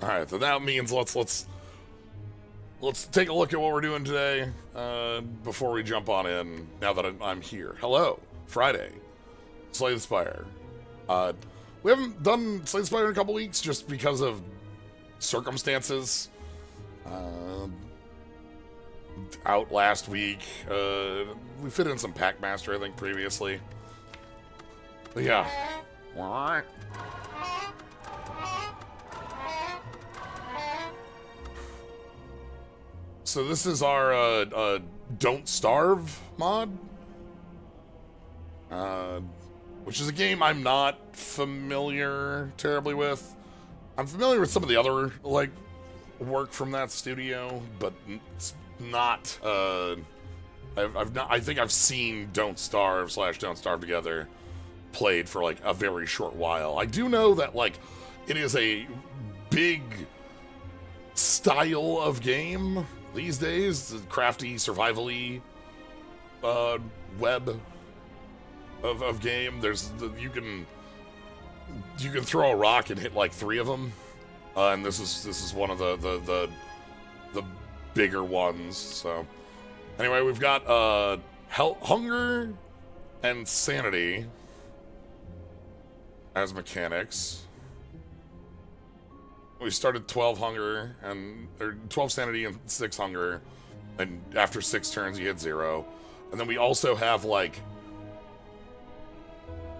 All right, then that means let's take a look at what we're doing today before we jump on in. Now that I'm here, hello, Friday, Slay the Spire. We haven't done Slay the Spire in a couple weeks just because of circumstances. Out last week, we fit in some Packmaster, I think, previously. But yeah. What? So this is our Don't Starve mod, which is a game I'm not familiar terribly with. I'm familiar with some of the other like work from that studio, but it's not. I've not. I think I've seen Don't Starve / Don't Starve Together played for like a very short while. I do know that like it is a big style of game these days, the crafty, survival-y web of game. There's you can throw a rock and hit like 3 of them, and this is one of the bigger ones. So anyway, we've got Hunger and Sanity as mechanics. We started 12 hunger or 12 sanity and 6 hunger, and after 6 turns you hit 0. And then we also have like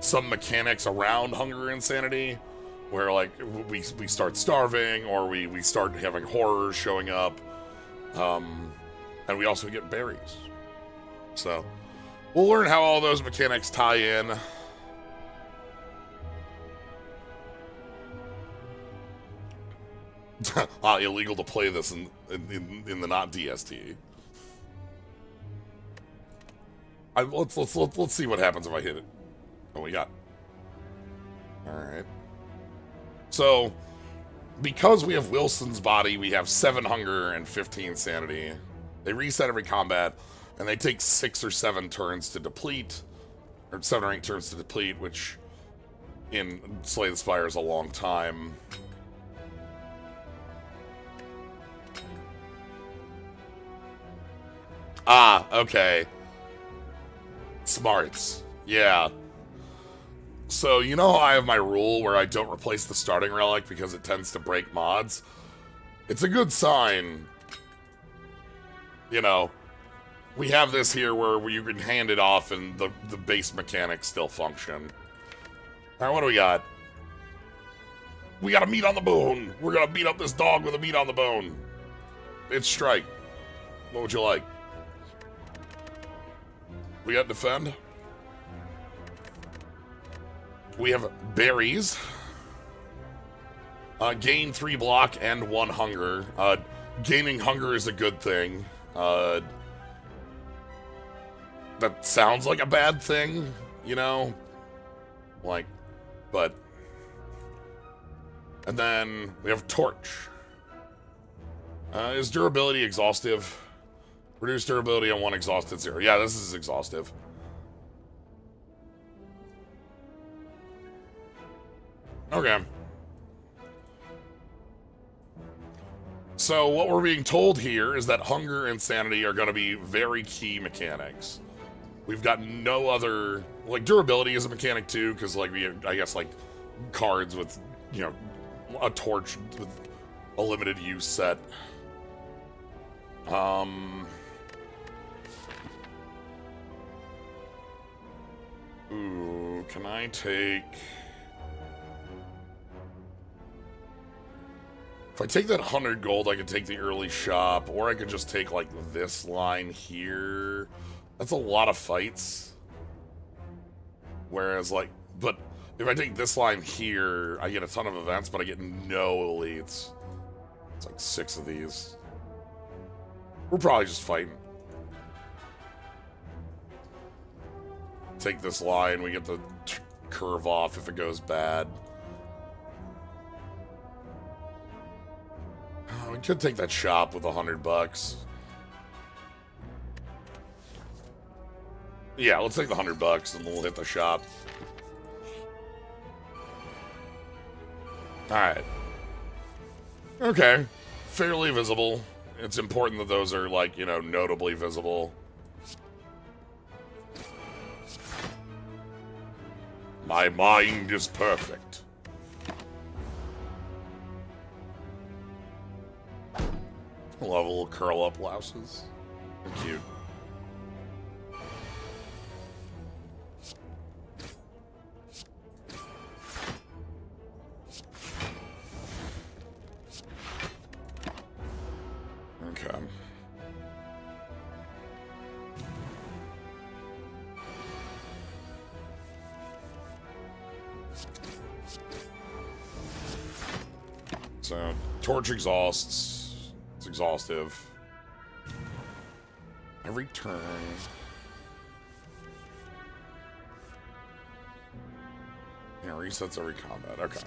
some mechanics around hunger and sanity, where like we start starving, or we start having horrors showing up, and we also get berries. So we'll learn how all those mechanics tie in. Illegal to play this in the not DST. Let's see what happens if I hit it. Oh, we got. All right. So, because we have Wilson's body, we have 7 hunger and 15 sanity. They reset every combat, and they take 6 or 7 turns to deplete, or 7 or 8 turns to deplete, which in Slay the Spire is a long time. Ah, okay. Smarts. Yeah. So, you know how I have my rule where I don't replace the starting relic because it tends to break mods? It's a good sign. You know, we have this here where you can hand it off and the base mechanics still function. Alright, what do we got? We got a meat on the bone. We're gonna beat up this dog with a meat on the bone. It's strike. What would you like? We got defend. We have berries. Gain 3 block and 1 hunger. Gaining hunger is a good thing. That sounds like a bad thing, you know? Like, but... And then we have torch. Is durability exhaustive? Reduce durability on 1 exhausted 0. Yeah, this is exhaustive. Okay. So what we're being told here is that hunger and sanity are going to be very key mechanics. We've got no other... Like, durability is a mechanic too, because like we have, I guess, like, cards with, you know, a torch with a limited use set. Ooh, can I take... If I take that 100 gold, I could take the early shop, or I could just take, like, this line here. That's a lot of fights. Whereas, like, but if I take this line here, I get a ton of events, but I get no elites. It's like 6 of these. We're probably just fighting. Take this line, we get the curve off if it goes bad. Oh, we could take that shop with $100. Yeah, let's take the $100 and we'll hit the shop. Alright. Okay. Fairly visible. It's important that those are, like, you know, notably visible. My mind is perfect. Level curl up louses. They're cute. Okay. So, torch exhausts. It's exhaustive. Every turn. Yeah, resets every combat. Okay.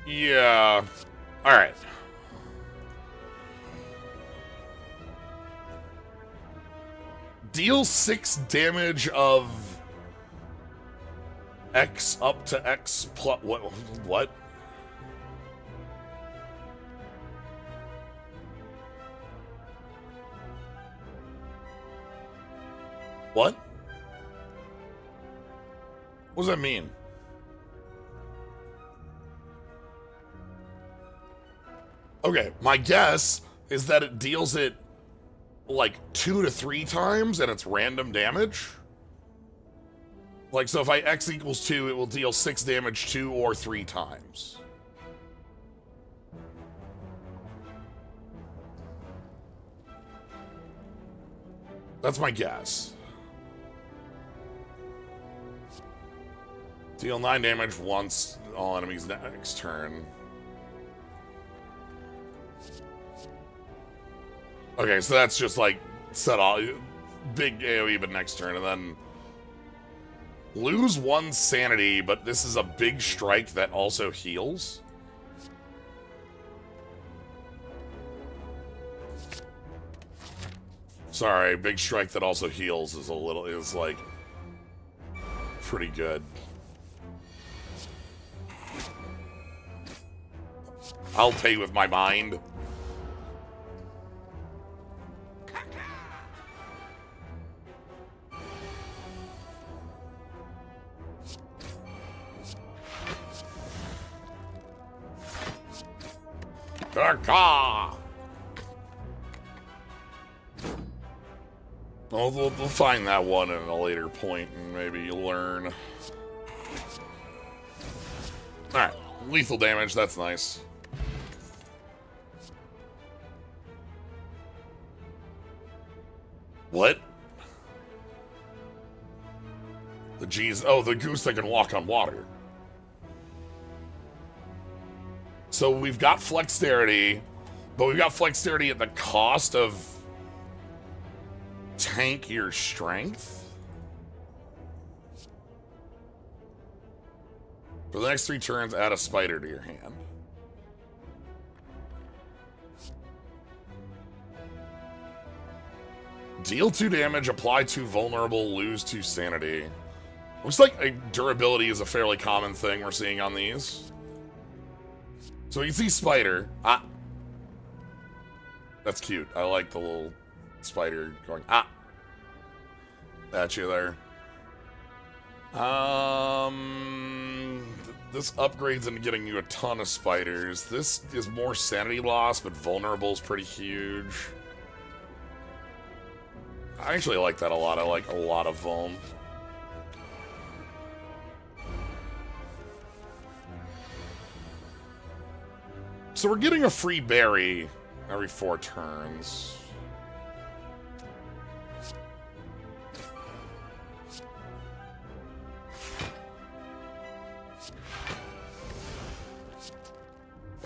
Yeah. Alright. Deal 6 damage of X up to X plus... What? What? What does that mean? Okay, my guess is that it deals it like 2 to 3 times and it's random damage. Like, so if I X equals 2, it will deal 6 damage 2 or 3 times. That's my guess. Deal 9 damage once all enemies next turn. Okay, so that's just like set all big AoE but next turn, and then lose 1 sanity, but this is a big strike that also heals. Sorry, big strike that also heals is like pretty good. I'll pay with my mind. Kaka! Well, we'll find that one at a later point and maybe learn. Alright, lethal damage, that's nice. What? The G's. Oh, the goose that can walk on water. So we've got Flexterity, but we've got Flexterity at the cost of tankier strength. For the next 3 turns, add a spider to your hand. Deal 2 damage, apply 2 vulnerable, lose 2 sanity. Looks like durability is a fairly common thing we're seeing on these. So you can see spider. Ah. That's cute. I like the little spider going, ah. At you there. This upgrades into getting you a ton of spiders. This is more sanity loss, but vulnerable is pretty huge. I actually like that a lot. I like a lot of vuln. So we're getting a free berry every 4 turns.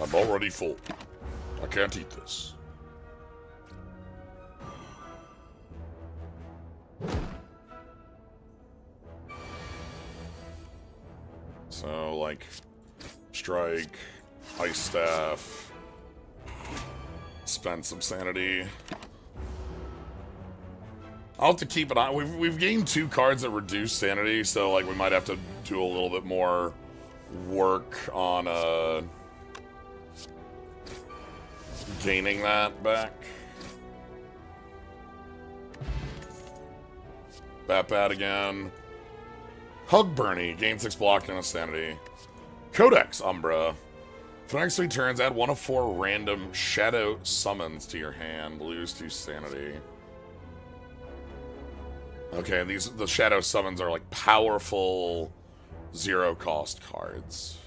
I'm already full. I can't eat this. So, like, strike, ice staff, spend some sanity. I'll have to keep an eye. We've gained 2 cards that reduce sanity, so like we might have to do a little bit more work on gaining that back. Bat again. Hug Bernie, gain 6 block and a sanity. Codex Umbra. For the next 3 turns, add 1 of 4 random shadow summons to your hand. Lose 2 sanity. Okay, the shadow summons are like powerful 0-cost cards.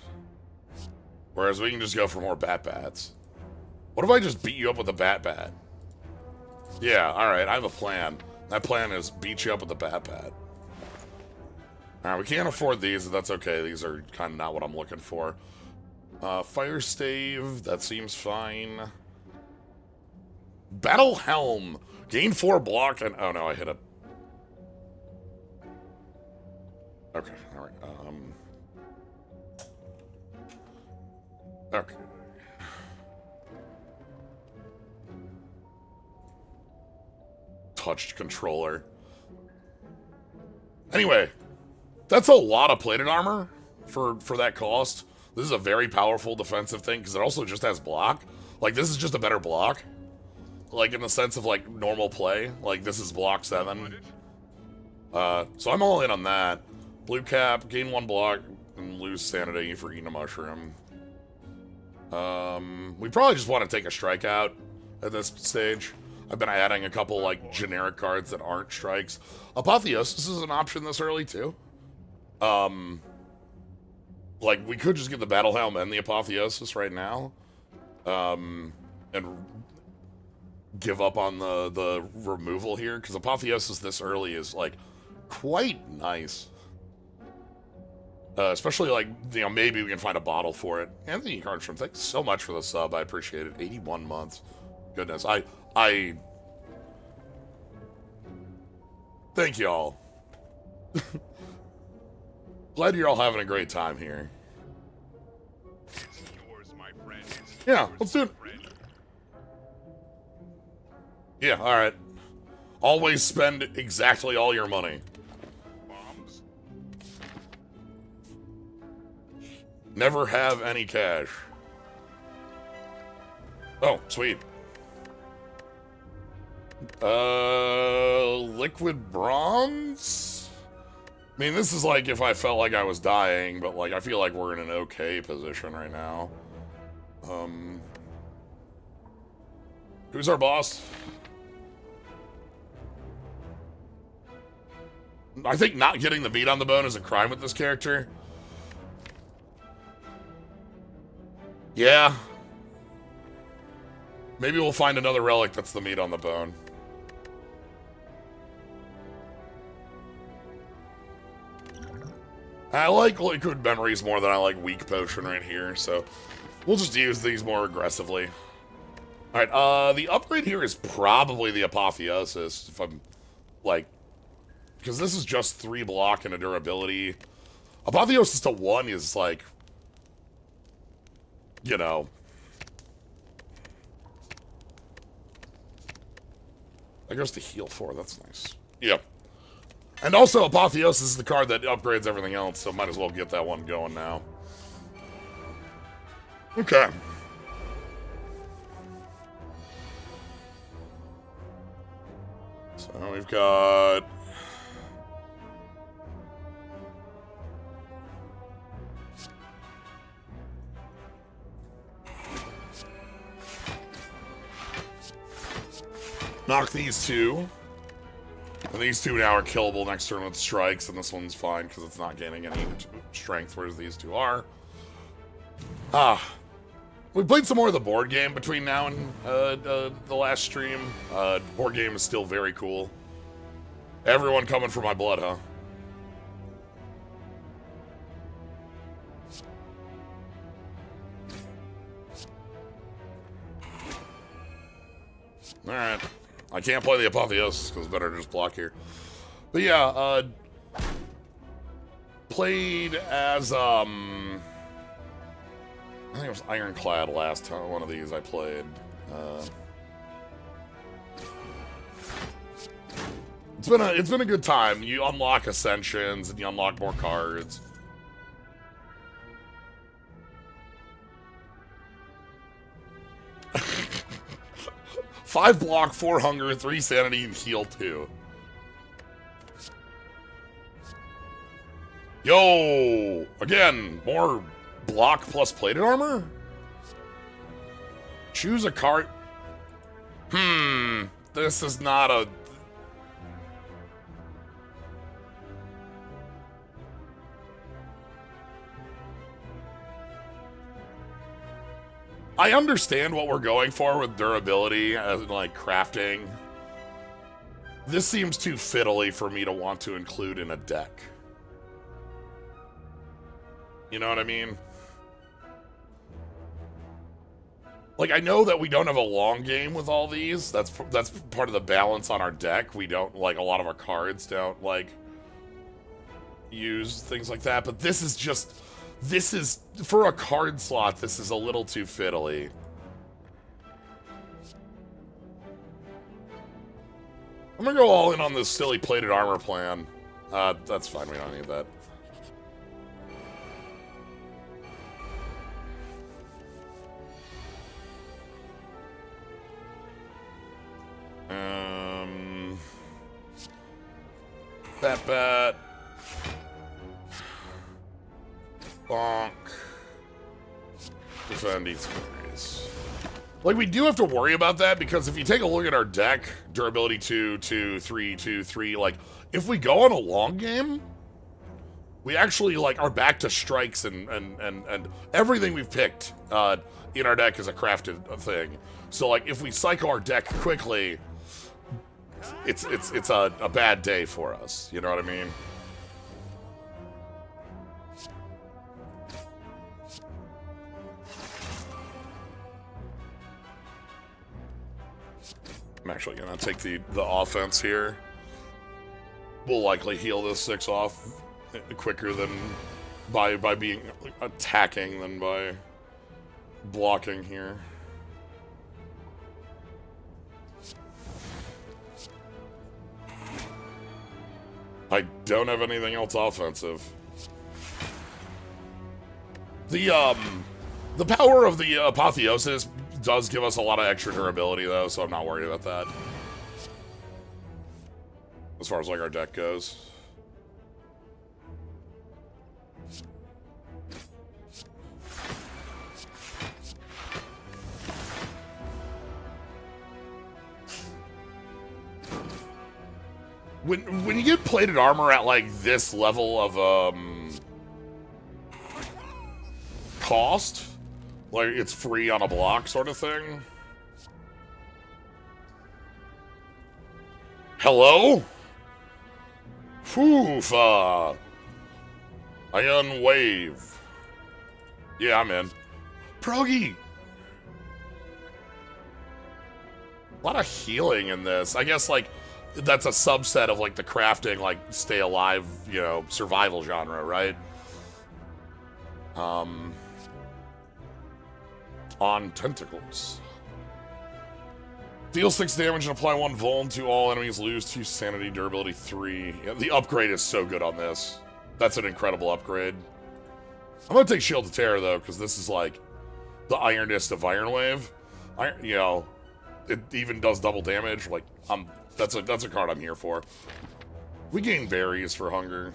Whereas we can just go for more Bat-Bats. What if I just beat you up with a Bat-Bat? Yeah, alright, I have a plan. That plan is beat you up with a Bat-Bat. Alright, we can't afford these, but that's okay. These are kind of not what I'm looking for. Fire Stave, that seems fine. Battle Helm. Gain 4 block and... Oh no, I hit it. Okay, alright. Okay. Touched controller. Anyway, that's a lot of plated armor for that cost. This is a very powerful defensive thing because it also just has block. Like, this is just a better block. Like, in the sense of, like, normal play. Like, this is block 7. So I'm all in on that. Blue cap, gain 1 block, and lose sanity for eating a mushroom. We probably just want to take a strikeout at this stage. I've been adding a couple, like, generic cards that aren't strikes. Apotheosis is an option this early, too. Like, we could just get the Battle Helm and the Apotheosis right now. And give up on the removal here. Because Apotheosis this early is, like, quite nice. Especially, like, you know, maybe we can find a bottle for it. Anthony Carnstrom, thanks so much for the sub. I appreciate it. 81 months. Goodness. Thank y'all. Glad you're all having a great time here. Yeah, let's do it. Yeah, alright. Always spend exactly all your money. Never have any cash. Oh, sweet. Liquid bronze? I mean, this is like if I felt like I was dying, but like I feel like we're in an okay position right now. Who's our boss? I think not getting the meat on the bone is a crime with this character. Yeah. Maybe we'll find another relic that's the meat on the bone. I like liquid memories more than I like weak potion right here, so we'll just use these more aggressively. Alright, the upgrade here is probably the Apotheosis, if I'm, like, because this is just 3 block and a durability. Apotheosis to 1 is, like, you know. That goes to heal 4, that's nice. Yep. And also, Apotheosis is the card that upgrades everything else, so might as well get that one going now. Okay. So we've got... knock these 2. And these 2 now are killable next turn with strikes, and this one's fine because it's not gaining any strength, whereas these 2 are. We played some more of the board game between now and the last stream. Board game is still very cool. Everyone coming for my blood, huh? Alright. I can't play the Apotheosis because it's better to just block here. But yeah, played as, I think it was Ironclad last time, one of these I played. It's been a good time. You unlock ascensions and you unlock more cards. Five block, 4 hunger, 3 sanity, and heal 2. Yo! Again, more block plus plated armor? Choose a card. This is not a... I understand what we're going for with durability and, like, crafting. This seems too fiddly for me to want to include in a deck. You know what I mean? Like, I know that we don't have a long game with all these. That's part of the balance on our deck. We don't, like, a lot of our cards don't, like, use things like that. But this is just... This is, for a card slot, this is a little too fiddly. I'm gonna go all in on this silly plated armor plan. That's fine, we don't need that. Bat. Bonk. Defend each space. Like, we do have to worry about that, because if you take a look at our deck, durability 2, 2, 3, 2, 3, like, if we go on a long game, we actually, like, are back to strikes and everything we've picked in our deck is a crafted thing. So, like, if we cycle our deck quickly, it's a bad day for us. You know what I mean? I'm actually gonna take the offense here. We'll likely heal this 6 off quicker than by being attacking than by blocking here. I don't have anything else offensive. The power of the Apotheosis does give us a lot of extra durability, though, so I'm not worried about that. As far as, like, our deck goes. When you get plated armor at, like, this level of, cost, like, it's free on a block sort of thing. Hello? Poof, Ion Wave. Yeah, I'm in. Progi! A lot of healing in this. I guess, like, that's a subset of, like, the crafting, like, stay alive, you know, survival genre, right? On tentacles. Deal 6 damage and apply 1 vuln to all enemies, lose 2 sanity, durability 3. Yeah, the upgrade is so good on this. That's an incredible upgrade. I'm gonna take Shield to Terror, though, because this is, like, the Ironist of Iron Wave. You know, it even does double damage. Like, that's a card I'm here for. We gain berries for hunger.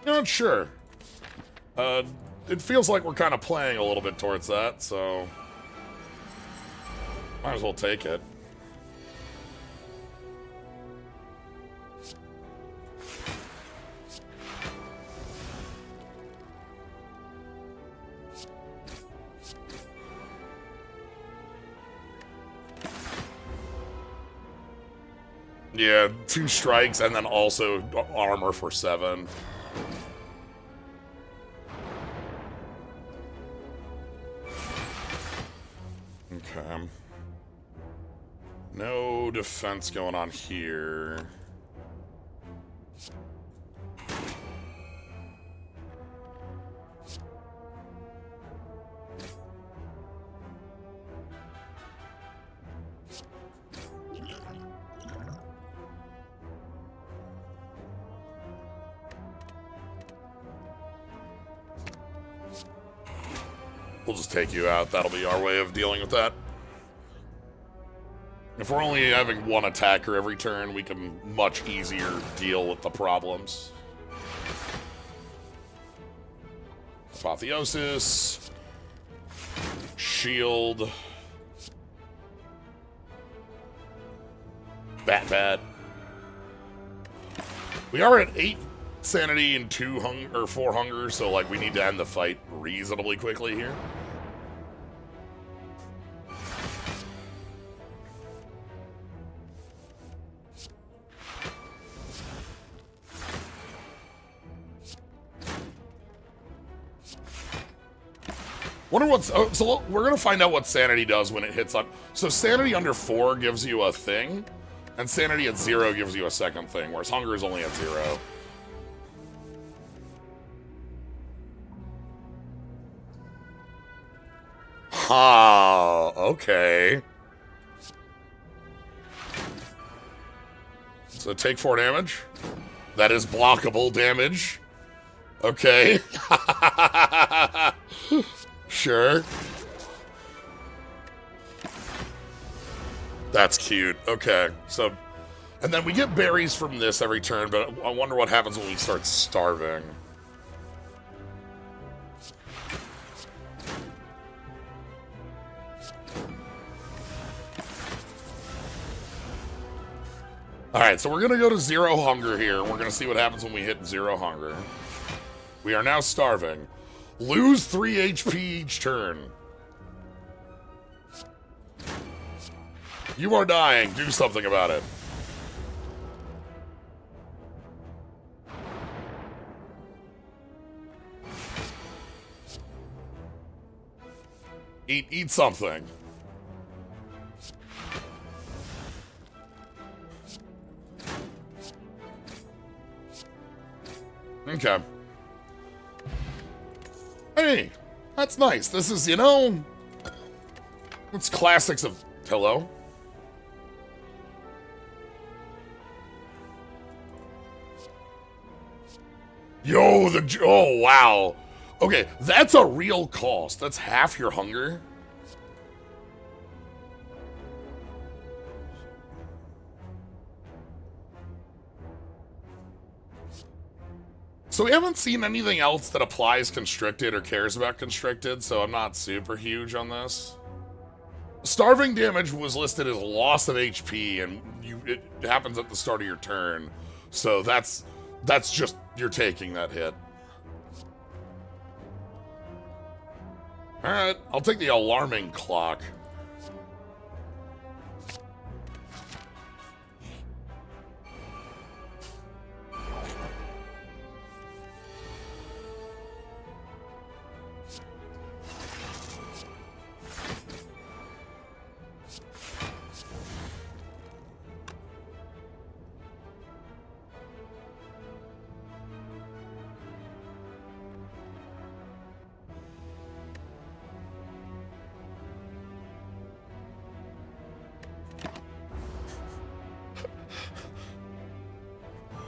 Not sure. It feels like we're kind of playing a little bit towards that, so might as well take it. Yeah, 2 strikes and then also armor for 7. Okay. No defense going on here. We'll just take you out. That'll be our way of dealing with that. If we're only having one attacker every turn, we can much easier deal with the problems. Apotheosis. Shield. Bat. We are at 8 sanity and 4 hunger, so like we need to end the fight reasonably quickly here. Wonder what's... Oh, so we're going to find out what sanity does when it hits up. So sanity under 4 gives you a thing, and sanity at 0 gives you a second thing, whereas hunger is only at 0. Ha, okay. So take 4 damage. That is blockable damage. Okay. Sure. That's cute. Okay, so... And then we get berries from this every turn, but I wonder what happens when we start starving. Alright, so we're gonna go to 0 hunger here, and we're gonna see what happens when we hit 0 hunger. We are now starving. Lose 3 HP each turn. You are dying. Do something about it. Eat something. Okay. Hey, that's nice. This is, you know, it's classics of... Hello? Yo, oh, wow. Okay, that's a real cost. That's half your hunger. So we haven't seen anything else that applies constricted or cares about constricted, so I'm not super huge on this. Starving damage was listed as loss of HP, and it happens at the start of your turn. So that's just, you're taking that hit. Alright, I'll take the alarming clock.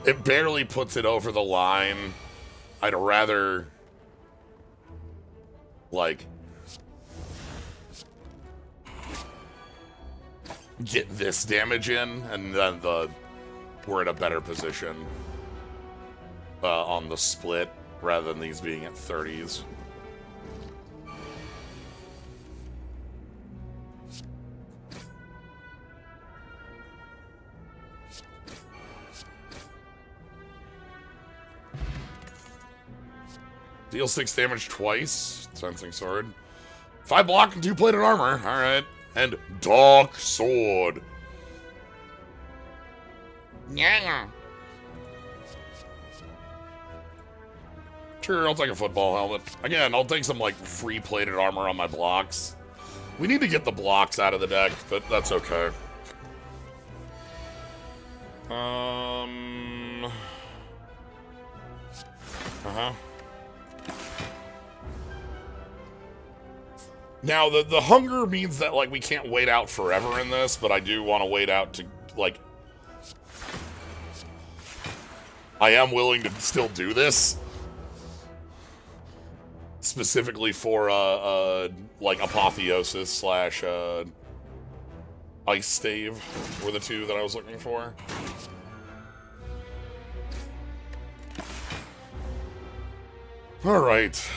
It barely puts it over the line. I'd rather, like, get this damage in, and then we're in a better position on the split, rather than these being at 30s. Deal 6 damage twice. Sensing sword. 5 block and 2 plated armor. Alright. And dark sword. Yeah. Sure, I'll take a football helmet. Again, I'll take some, like, free plated armor on my blocks. We need to get the blocks out of the deck, but that's okay. Now, the hunger means that, like, we can't wait out forever in this, but I do want to wait out to, like... I am willing to still do this. specifically for like Apotheosis slash Ice Stave were the two that I was looking for. All right.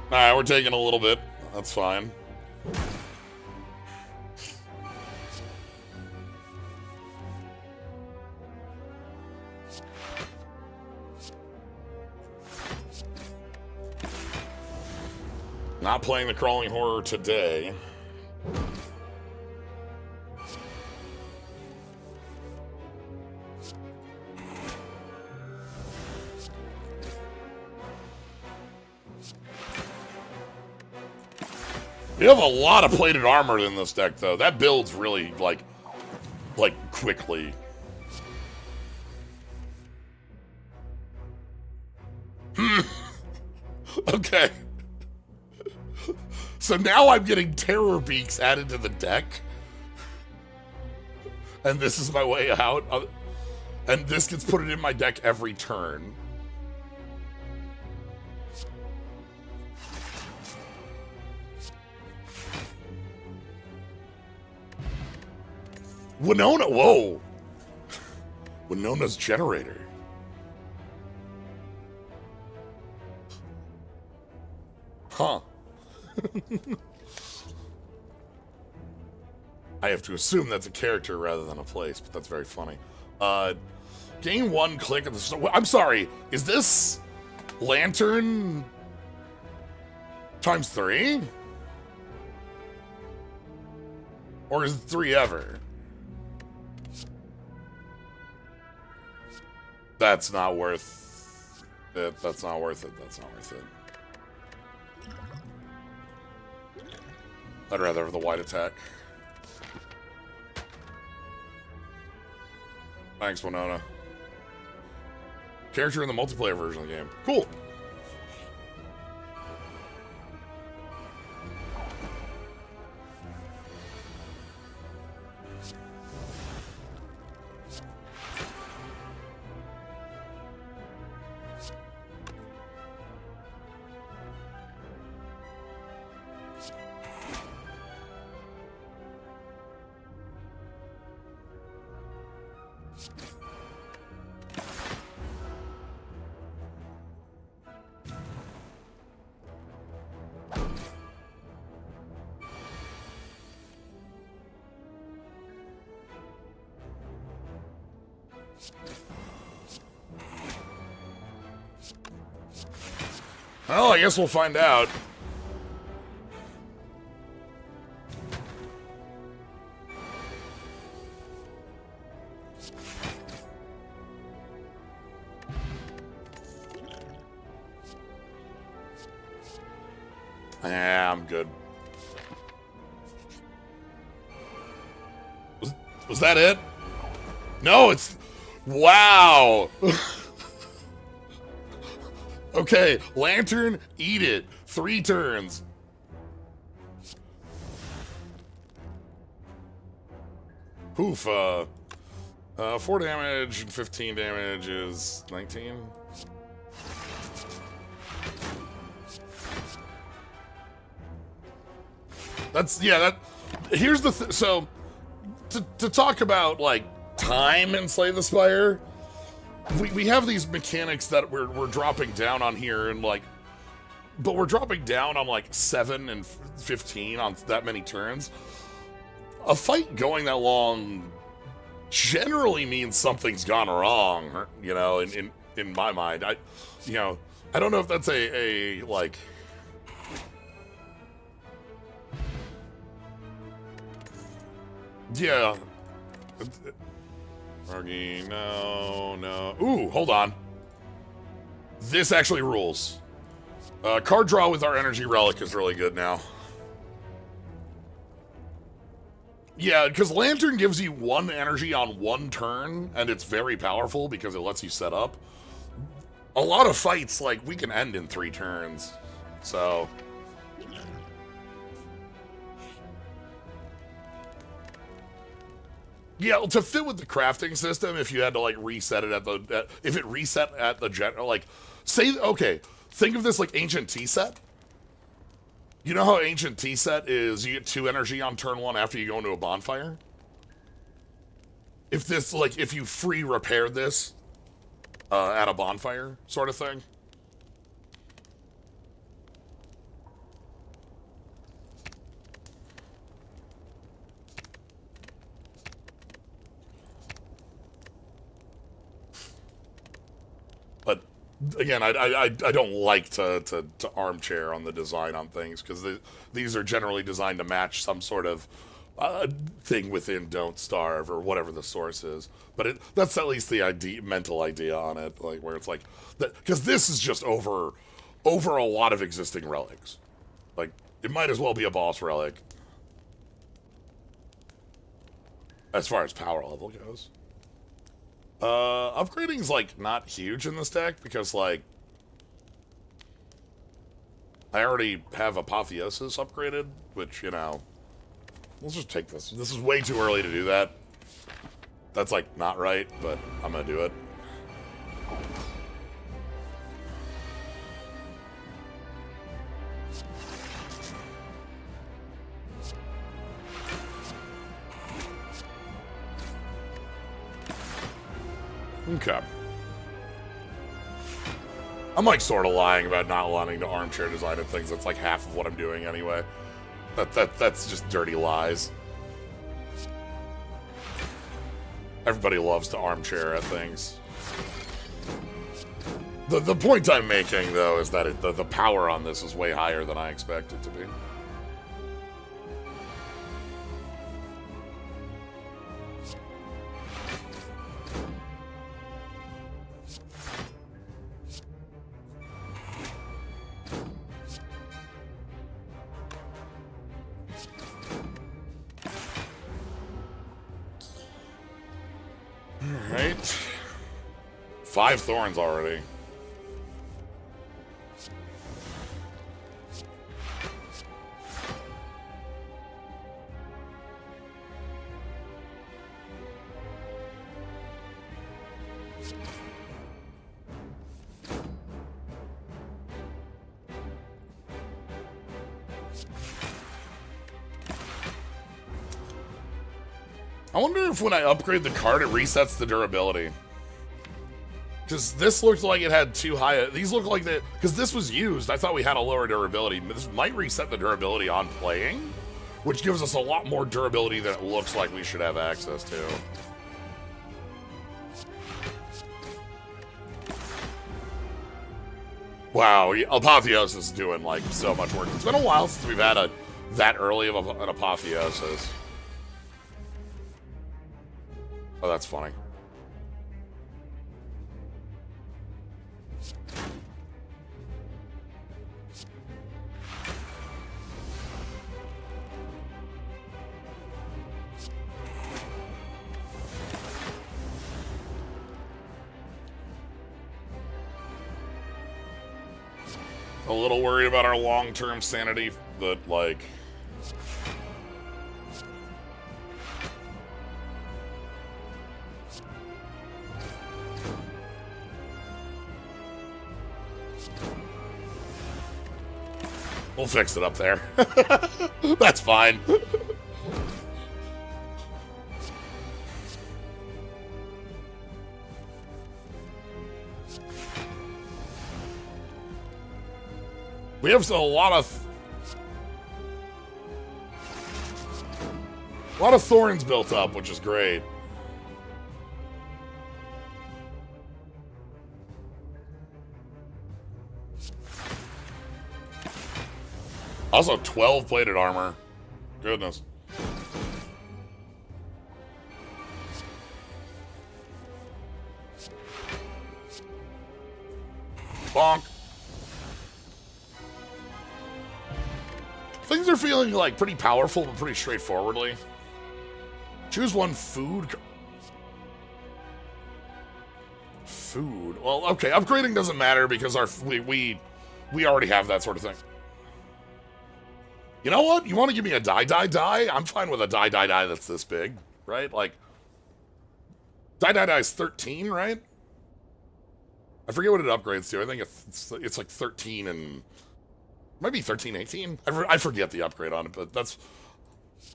Alright, we're taking a little bit. That's fine. Not playing the crawling horror today. We have a lot of plated armor in this deck, though. That builds really, like quickly. Okay. So now I'm getting Terror Beaks added to the deck. And this is my way out. And this gets put in my deck every turn. Winona, whoa! Winona's generator. Huh. I have to assume that's a character rather than a place, but that's very funny. Gain 1 click at the start. I'm sorry, is this Lantern times 3? Or is it 3 ever? That's not worth it. That's not worth it. That's not worth it. I'd rather have the wide attack. Thanks, Winona. Character in the multiplayer version of the game. Cool. Well, I guess we'll find out. Yeah, I'm good. Was that it? No, it's... Wow! Okay, Lantern, eat it. 3 turns. Poof, 4 damage and 15 damage is 19. That's, yeah, that, here's the so, to talk about, like, time in Slay the Spire, we have these mechanics that we're dropping down on here, and, like, but we're dropping down on, like, 7 and 15 on that many turns. A fight going that long generally means something's gone wrong, you know, in my mind. I don't know if that's a like... Yeah. Margie, no. Ooh, hold on. This actually rules. Card draw with our energy relic is really good now. Yeah, because Lantern gives you 1 energy on 1 turn, and it's very powerful because it lets you set up. a lot of fights, like, we can end in 3 turns. So... yeah, to fit with the crafting system, if you had to, like, reset it at the... if it reset at the general, like... say, okay, think of this like Ancient T-Set. You know how Ancient T-Set is you get 2 energy on turn 1 after you go into a bonfire? If this, like, if you free repaired this at a bonfire sort of thing. But again, I don't like to armchair on the design on things, because these are generally designed to match some sort of thing within Don't Starve or whatever the source is. But that's at least the mental idea on it, like where it's like that, because this is just over a lot of existing relics. Like, it might as well be a boss relic as far as power level goes. Upgrading's, like, not huge in this deck, because, like, I already have Apotheosis upgraded, which, you know, let's just take this. This is way too early to do that. That's, like, not right, but I'm gonna do it. Okay. I'm, like, sort of lying about not wanting to armchair design and things. That's, like, half of what I'm doing anyway. That's just dirty lies. Everybody loves to armchair at things. The point I'm making, though, is that the power on this is way higher than I expect it to be. Alright. 5 thorns already. I wonder if when I upgrade the card, it resets the durability. Because this looked like it had too high... these look like that... because this was used. I thought we had a lower durability. This might reset the durability on playing, which gives us a lot more durability than it looks like we should have access to. Wow, Apotheosis is doing, like, so much work. It's been a while since we've had that early of an Apotheosis. Oh, that's funny. A little worried about our long-term sanity, but, like... we'll fix it up there. That's fine. We have a lot of thorns built up, which is great. Also, 12 plated armor. Goodness. Bonk. Things are feeling, like, pretty powerful, but pretty straightforwardly. Choose one food. food. Well, okay, upgrading doesn't matter because we already have that sort of thing. You know what? You want to give me a die? I'm fine with a die that's this big, right? Like, die is 13, right? I forget what it upgrades to. I think it's like 13 and... Might be 13, 18. I forget the upgrade on it, but that's...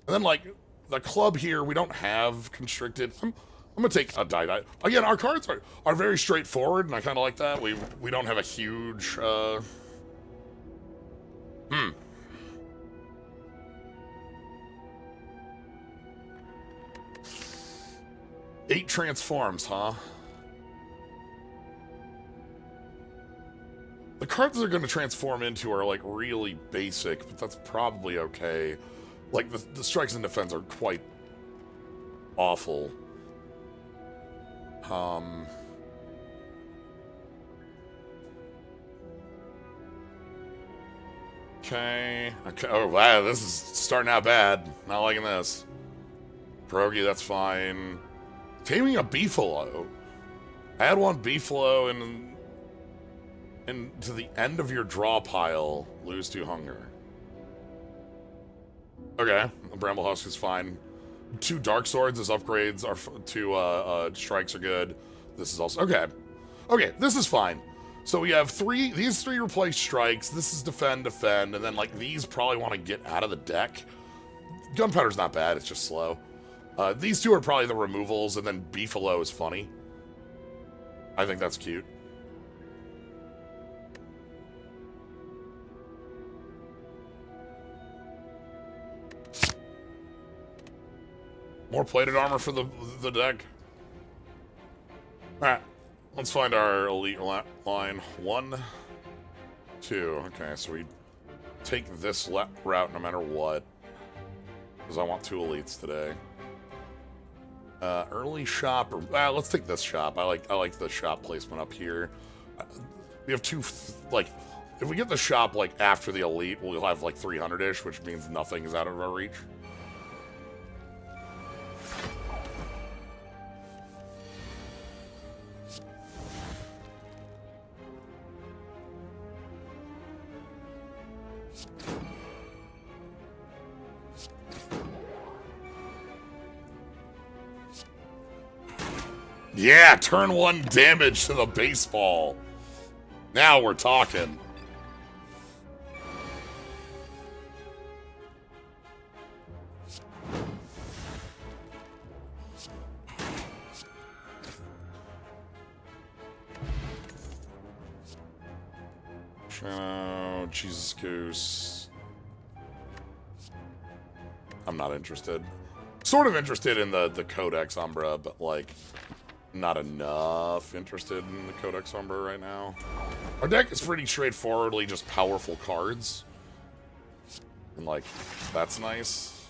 And then, like, the club here, we don't have constricted... I'm gonna take a die. Again, our cards are very straightforward, and I kind of like that. We don't have a huge... 8 transforms, huh? The cards they're going to transform into are, like, really basic, but that's probably okay. Like, the strikes and defense are quite awful. Okay. Oh, wow, this is starting out bad. Not liking this. Pierogi, that's fine. Taming a beefalo. Add 1 beefalo and to the end of your draw pile, lose 2 hunger. Okay, the Bramble Husk is fine. 2 Dark Swords as upgrades, 2 strikes are good. This is also... Okay. Okay, this is fine. So we have these 3 replace strikes, this is defend, and then, like, these probably want to get out of the deck. Gunpowder's not bad, it's just slow. These 2 are probably the removals, and then Beefalo is funny. I think that's cute. More plated armor for the deck. Alright, let's find our elite line. 1, 2. Okay, so we take this route no matter what. Because I want 2 elites today. Early shop, or let's take this shop. I like the shop placement up here. We have 2, like, if we get the shop, like, after the elite, we'll have, like, 300-ish, which means nothing is out of our reach. Yeah, turn 1 damage to the baseball. Now we're talking. Oh, Jesus Goose. I'm not interested. Sort of interested in the Codex Umbra, but, like, not enough interested in the Codex Umbra right now. Our deck is pretty straightforwardly just powerful cards. And, like, that's nice.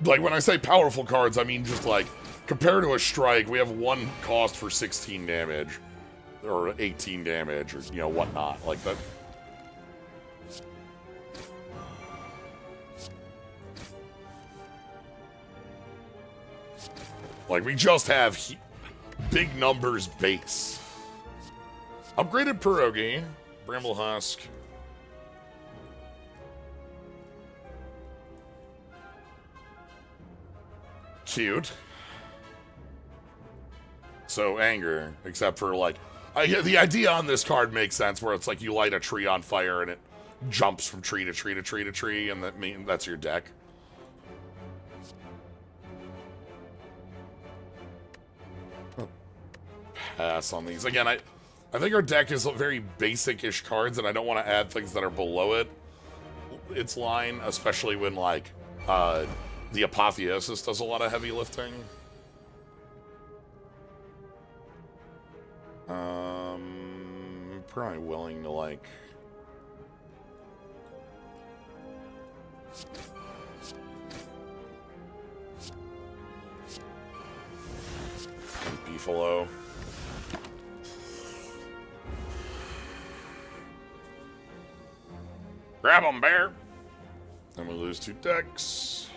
Like, when I say powerful cards, I mean just, like, compared to a strike, we have 1 cost for 16 damage. Or 18 damage, or, you know, whatnot. Like that. Like, we just have big numbers base. Upgraded Pierogi. Bramble Husk. Cute. So, anger. Except for, like... the idea on this card makes sense, where it's like you light a tree on fire and it jumps from tree to tree to tree to tree, and that's your deck. Pass on these. Again, I think our deck is very basic-ish cards, and I don't want to add things that are below its line, especially when, like, the Apotheosis does a lot of heavy lifting. Probably willing to, like... Beefalo. Grab him, bear! And we lose 2 decks.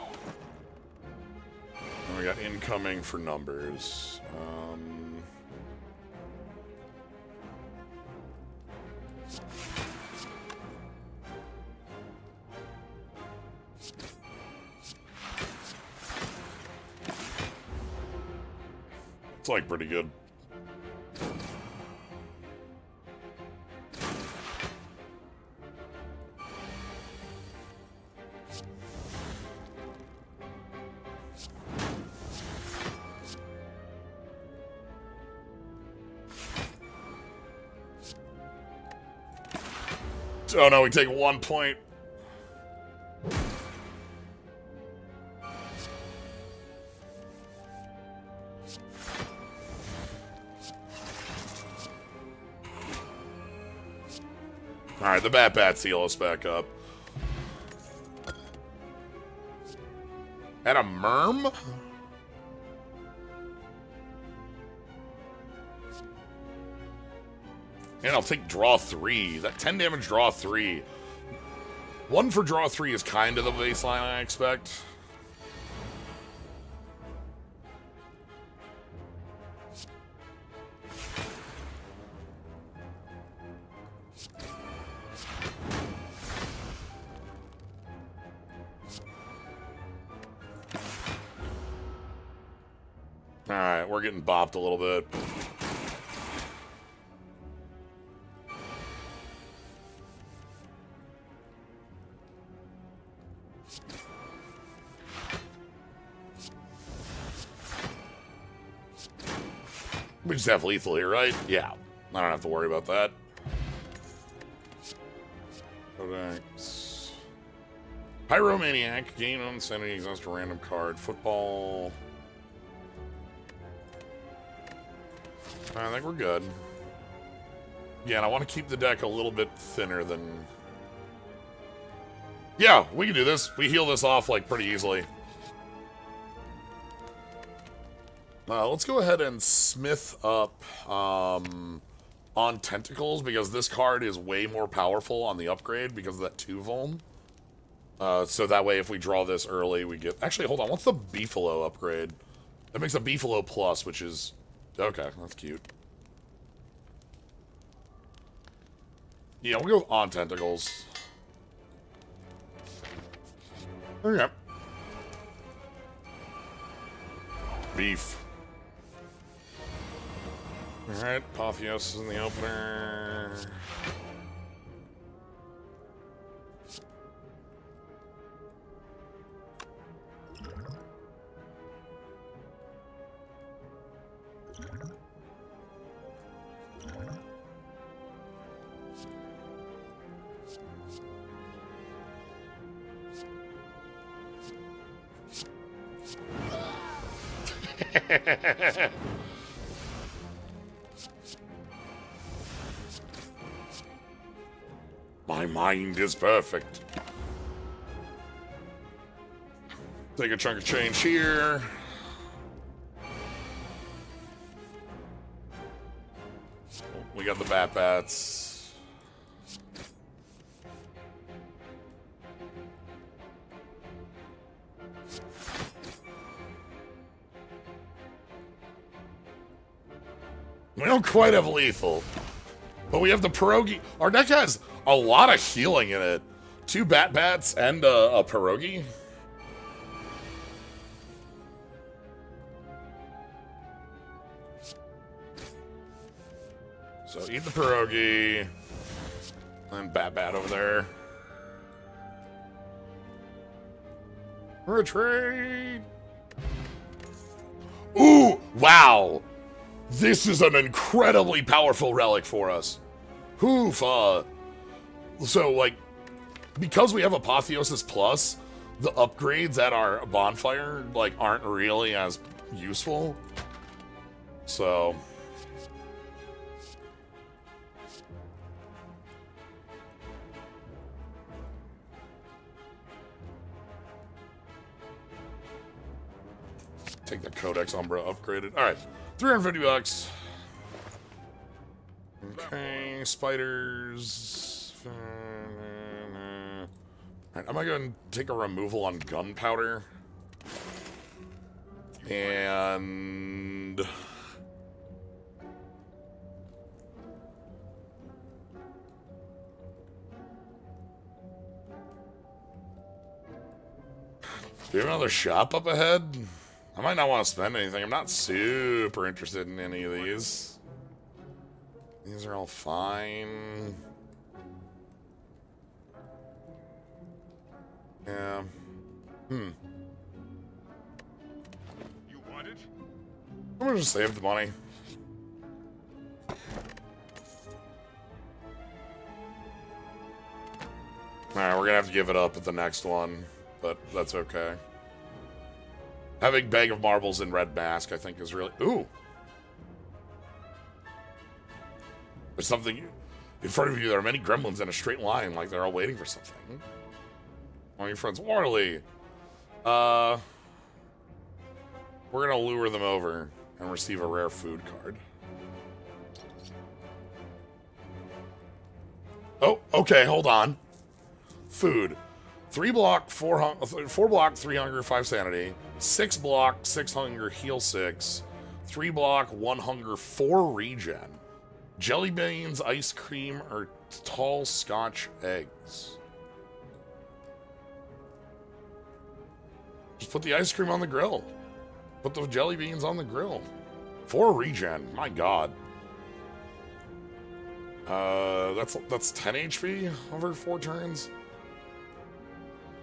And we got incoming for numbers. It's like pretty good. Oh no, we take 1 point. Alright, the Bat-Bats heal us back up. And a Merm? And I'll take draw 3. That 10 damage draw 3. 1 for draw 3 is kind of the baseline I expect. Alright, we're getting bopped a little bit. We just have lethal here, right? Yeah. I don't have to worry about that. Codex. Pyromaniac. Gain on Sanity. Exhaust a random card. Football. I think we're good. Yeah, and I want to keep the deck a little bit thinner than... Yeah, we can do this. We heal this off, like, pretty easily. Let's go ahead and smith up on Tentacles, because this card is way more powerful on the upgrade because of that 2 vuln. So that way, if we draw this early, we get... Actually, hold on. What's the Beefalo upgrade? That makes a Beefalo Plus, which is... Okay, that's cute. Yeah, we'll go on Tentacles. Okay. Beef. Alright, Apotheosis in the opener. My mind is perfect. Take a chunk of change here. We got the Bat-Bats. We don't quite have lethal, but we have the pierogi. Our deck has a lot of healing in it. 2 Bat-Bats and a pierogi. So eat the pierogi, and Bat-Bat over there. Retreat! Ooh, wow! This is an incredibly powerful relic for us. Oof, so, like, because we have Apotheosis Plus, the upgrades at our bonfire, like, aren't really as useful. So... Take the Codex Umbra upgraded. Alright, 350 bucks. Okay, spiders. Alright, I'm gonna go and take a removal on gunpowder. And... do we have another shop up ahead? I might not want to spend anything. I'm not super interested in any of these. These are all fine. Yeah. You want it? I'm gonna just save the money. Alright, we're gonna have to give it up at the next one, but that's okay. Having Bag of Marbles and Red Mask, I think, is really... Ooh! There's something in front of you. There are many gremlins in a straight line, like they're all waiting for something. One of your friends, Warley. We're gonna lure them over and receive a rare food card. Oh, okay, hold on. Food. 3 block, 4 block, 3 hunger, 5 sanity. 6 block, 6 hunger, heal 6. 3 block, 1 hunger, 4 regen. Jelly beans, ice cream, or tall Scotch eggs. Just put the ice cream on the grill. Put the jelly beans on the grill. 4 regen. My God. That's 10 HP over 4 turns.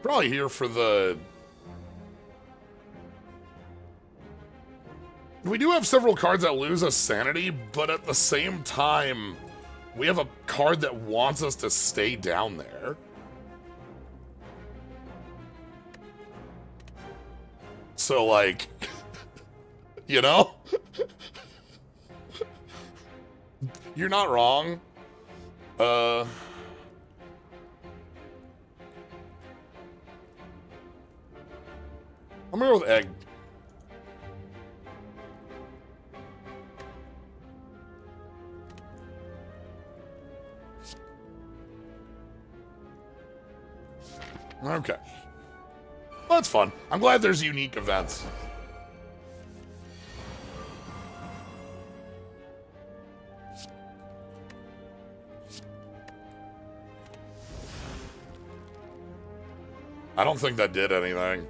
Probably here for the... We do have several cards that lose us sanity, but at the same time, we have a card that wants us to stay down there. So, like, you know? You're not wrong. I'm gonna go with egg. Okay. Well, that's fun. I'm glad there's unique events. I don't think that did anything.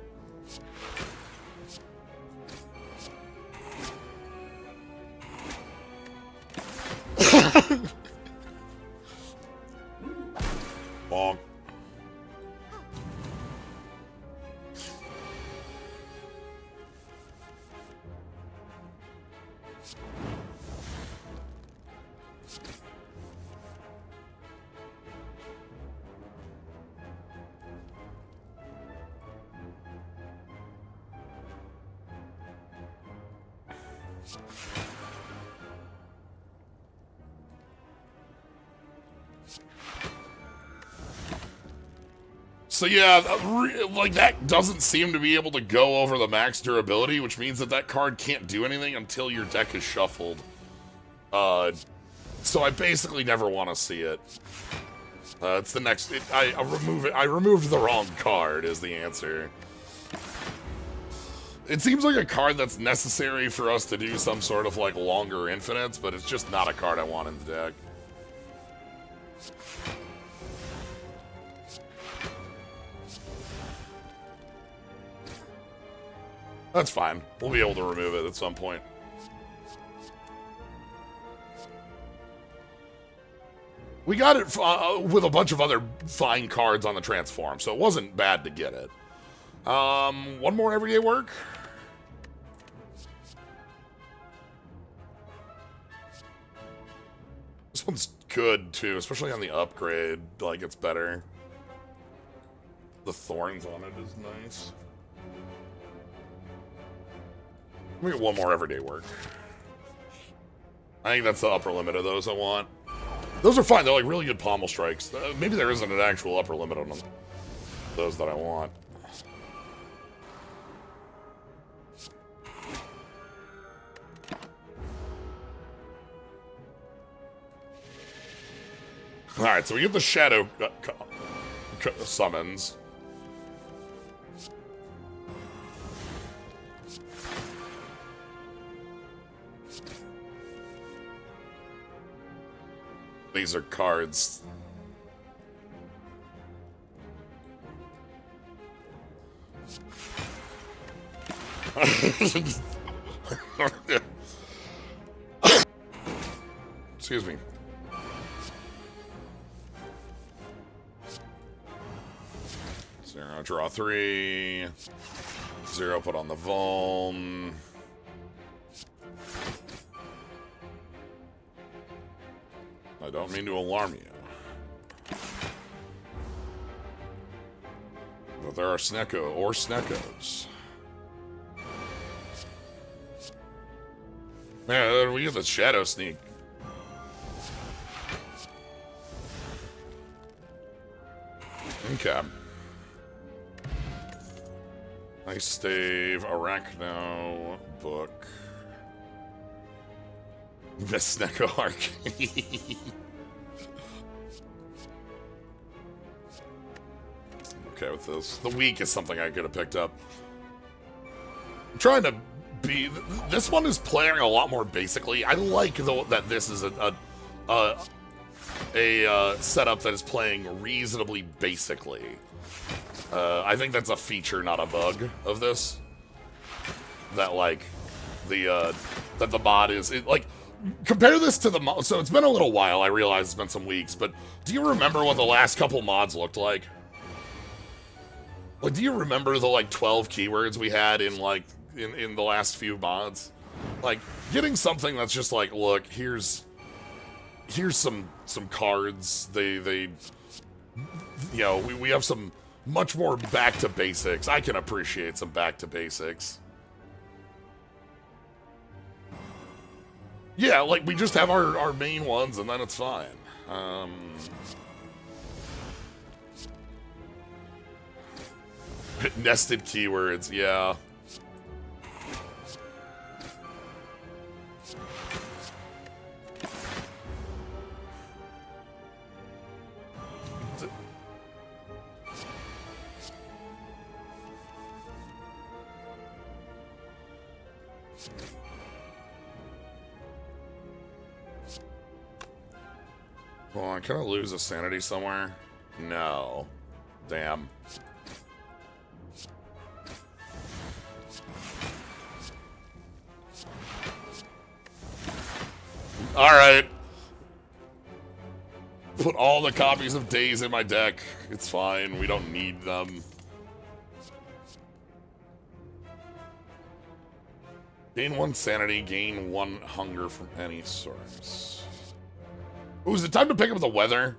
Bonk. So yeah, like that doesn't seem to be able to go over the max durability, which means that that card can't do anything until your deck is shuffled. So I basically never want to see it. It's the next. I remove it. I removed the wrong card is the answer. It seems like a card that's necessary for us to do some sort of like longer infinites, but it's just not a card I want in the deck. That's fine. We'll be able to remove it at some point. We got it with a bunch of other fine cards on the transform, so it wasn't bad to get it. One more everyday work. This one's good, too, especially on the upgrade. Like, it's better. The thorns on it is nice. Let me get one more everyday work. I think that's the upper limit of those I want. Those are fine. They're like really good pommel strikes. Maybe there isn't an actual upper limit on them. Those that I want. Alright, so we get the shadow summons. These are cards. Excuse me. Zero, draw 3. 0, put on the Vuln. I don't mean to alarm you. But there are Snecko or Sneckos. Man, we get the Shadow Sneak. Okay. Ice Stave, Arachno, Book. The Snecko Arcade. Okay with this. The Weak is something I could have picked up. I'm trying to be... This one is playing a lot more basically. I like, though, that this is a setup that is playing reasonably basically. I think that's a feature, not a bug of this. That, like, that the mod is... like, compare this to the mod... So it's been a little while, I realize it's been some weeks, but do you remember what the last couple mods looked like? Like, do you remember the, like, 12 keywords we had in, like, in the last few mods? Like, getting something that's just like, look, here's some cards. They you know, we have some much more back to basics. I can appreciate some back to basics. Yeah, like, we just have our main ones and then it's fine. Nested keywords, yeah. Hold on, can I lose a sanity somewhere? No. Damn. Alright. Put all the copies of Days in my deck. It's fine, we don't need them. Gain 1 sanity, gain 1 hunger from any source. Ooh, is it time to pick up the weather?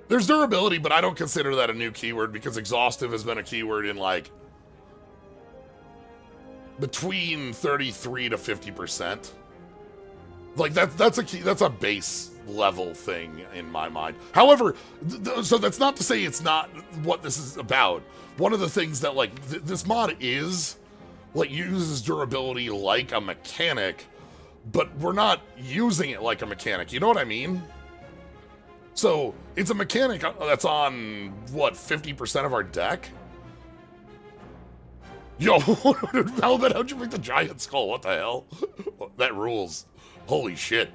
There's durability, but I don't consider that a new keyword because exhaustive has been a keyword in, like, between 33 to 50%. Like, that's a base level thing in my mind. However, so that's not to say it's not what this is about. One of the things that, like, this mod is, like, uses durability like a mechanic, but we're not using it like a mechanic. You know what I mean? So, it's a mechanic that's on, what, 50% of our deck? Yo, Velvet, how'd you make the giant skull? What the hell? That rules. Holy shit.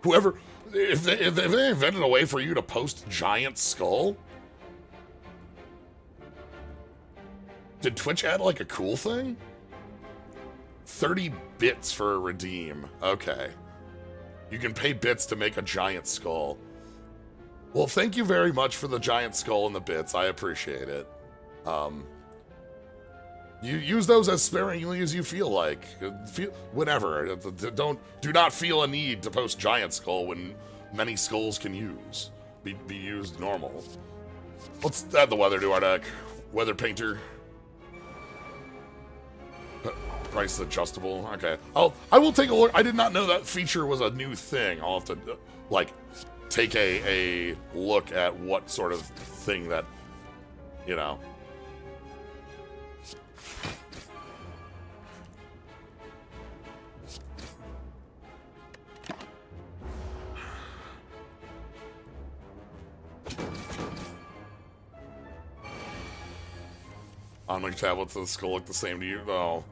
Whoever, if they invented a way for you to post giant skull, did Twitch add like a cool thing? 30 bits for a redeem. Okay. You can pay bits to make a giant skull. Well, thank you very much for the giant skull and the bits. I appreciate it. You use those as sparingly as you feel like. Whatever. Do not feel a need to post giant skull when many skulls can be used normal. Let's add the weather to our deck. Weather painter. Price adjustable. Okay. I will take a look. I did not know that feature was a new thing. I'll have to, like, take a look at what sort of thing that, you know. On my tablets, the skull look the same to you? Oh.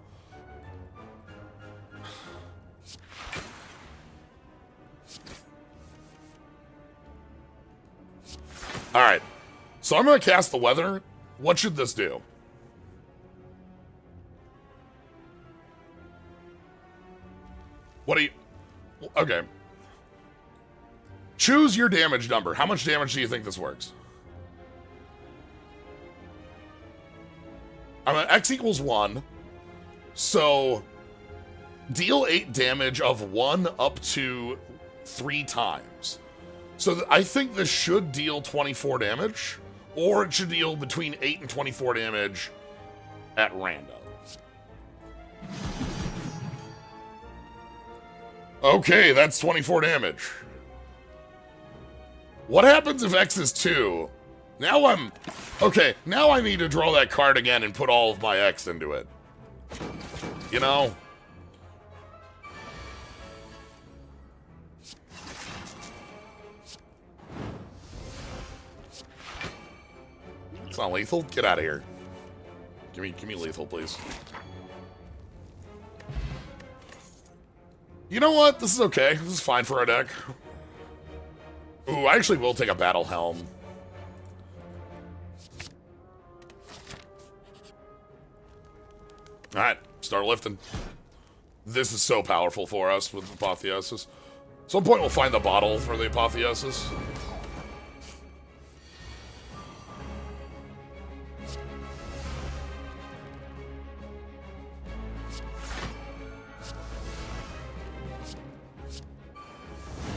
Alright. So I'm going to cast the weather. What should this do? What do you... Okay. Choose your damage number. How much damage do you think this works? I'm at X equals 1. So, deal 8 damage of 1 up to 3 times. So I think this should deal 24 damage, or it should deal between 8 and 24 damage at random. Okay, that's 24 damage. What happens if X is 2? Now I'm... Okay, now I need to draw that card again and put all of my X into it. You know? It's not lethal? Get out of here. Give me lethal, please. You know what? This is okay. This is fine for our deck. Ooh, I actually will take a Battle Helm. Alright, start lifting. This is so powerful for us with Apotheosis. At some point we'll find the bottle for the Apotheosis.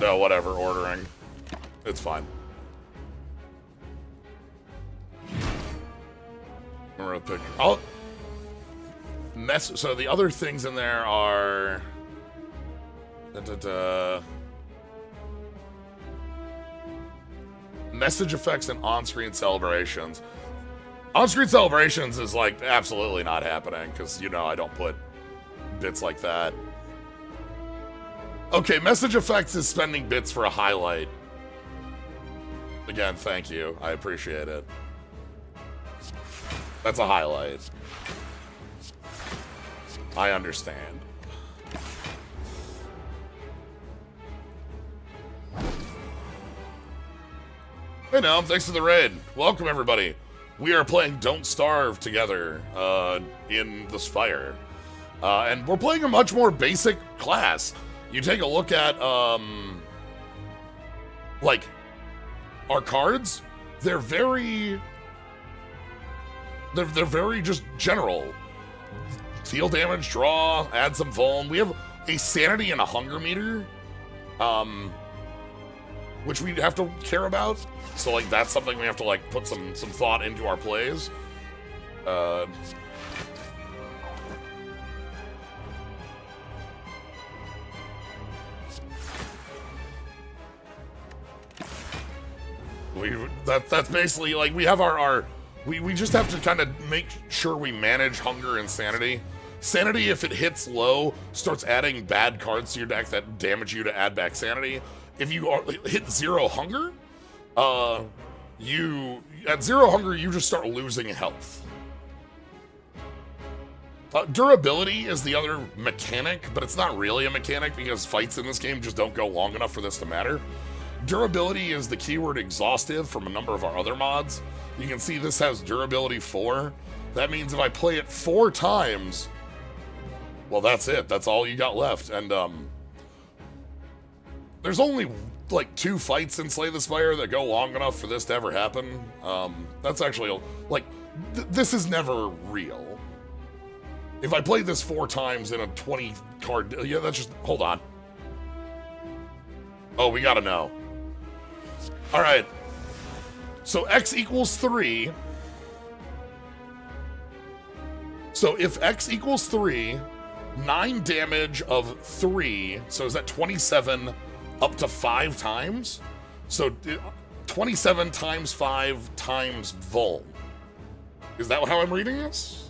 No, whatever, ordering. It's fine. I'm gonna pick... So the other things in there are... Message effects and on-screen celebrations. On-screen celebrations is, like, absolutely not happening, because, you know, I don't put bits like that. Okay, message effects is spending bits for a highlight. Again, thank you. I appreciate it. That's a highlight. I understand. Hey, Noam, thanks for the raid. Welcome, everybody. We are playing Don't Starve together in the Spire. And we're playing a much more basic class. You take a look at, like, our cards. They're very just general. Deal damage, draw, add some vuln. We have a sanity and a hunger meter, which we have to care about. So, like, that's something we have to, like, put some thought into our plays. That's basically, like, we have we just have to kind of make sure we manage hunger and sanity. Sanity, if it hits low, starts adding bad cards to your deck that damage you to add back sanity. If you hit 0 hunger, at 0 hunger, you just start losing health. Durability is the other mechanic, but it's not really a mechanic because fights in this game just don't go long enough for this to matter. Durability is the keyword exhaustive from a number of our other mods. You can see this has durability 4. That means if I play it 4 times, well, that's it. That's all you got left. And there's only like 2 fights in Slay the Spire that go long enough for this to ever happen. That's actually, like, this is never real. If I played this 4 times in a 20 card, yeah, that's just, hold on. Oh, we gotta know. All right. So X equals 3. So if X equals 3, 9 damage of 3, so is that 27 up to 5 times? So 27 times 5 times Vol. Is that how I'm reading this?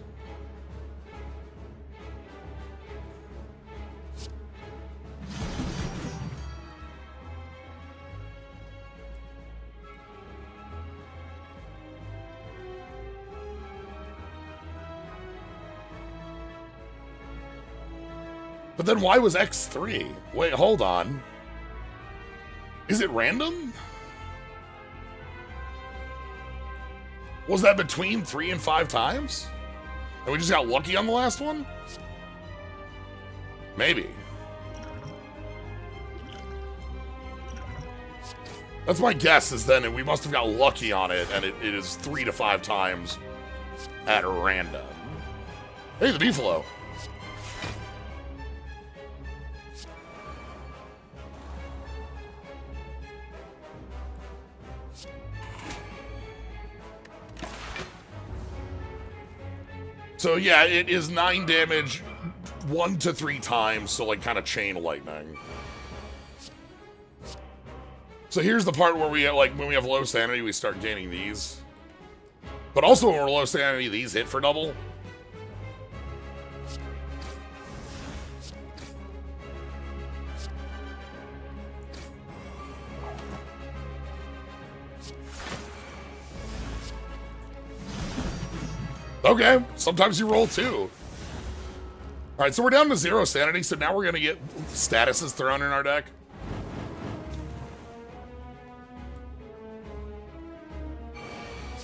But then why was X 3? Wait, hold on. Is it random? Was that between 3 and 5 times? And we just got lucky on the last one? Maybe. That's my guess, is then we must have got lucky on it, and it is 3 to 5 times at random. Hey, the beefalo. So yeah, it is 9 damage 1 to 3 times, so like kind of chain lightning. So here's the part where we like when we have low sanity, we start gaining these. But also when we're low sanity, these hit for double. Okay, sometimes you roll 2. Alright, so we're down to 0 sanity, so now we're gonna get statuses thrown in our deck.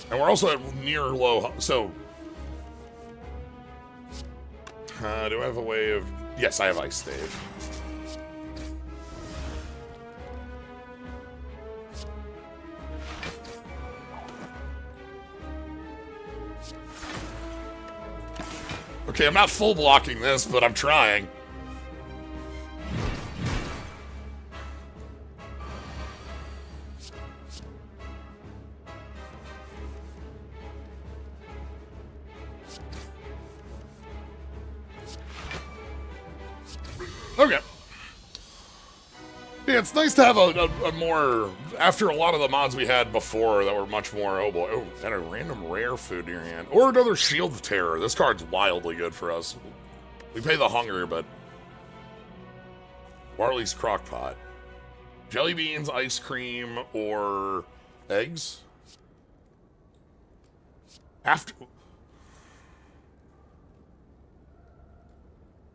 And we're also at near low, so... do I have a way of... Yes, I have Ice Stave. Okay, I'm not full blocking this, but I'm trying. Okay. Yeah, it's nice to have a more, after a lot of the mods we had before that were much more, oh boy, oh, and a random rare food in your hand. Or another Shield of Terror. This card's wildly good for us. We pay the hunger, but... Barley's Crockpot. Jelly beans, ice cream, or eggs? After...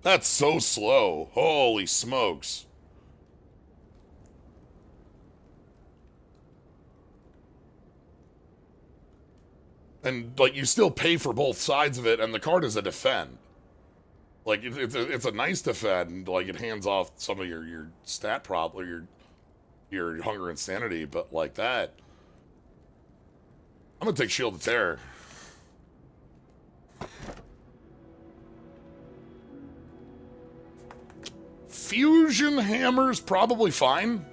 That's so slow. Holy smokes. And, like, you still pay for both sides of it, and the card is a defend. Like, it's a nice defend. Like, it hands off some of your stat prop, or your Hunger and Sanity, but like that... I'm gonna take Shield of Terror. Fusion Hammer's probably fine.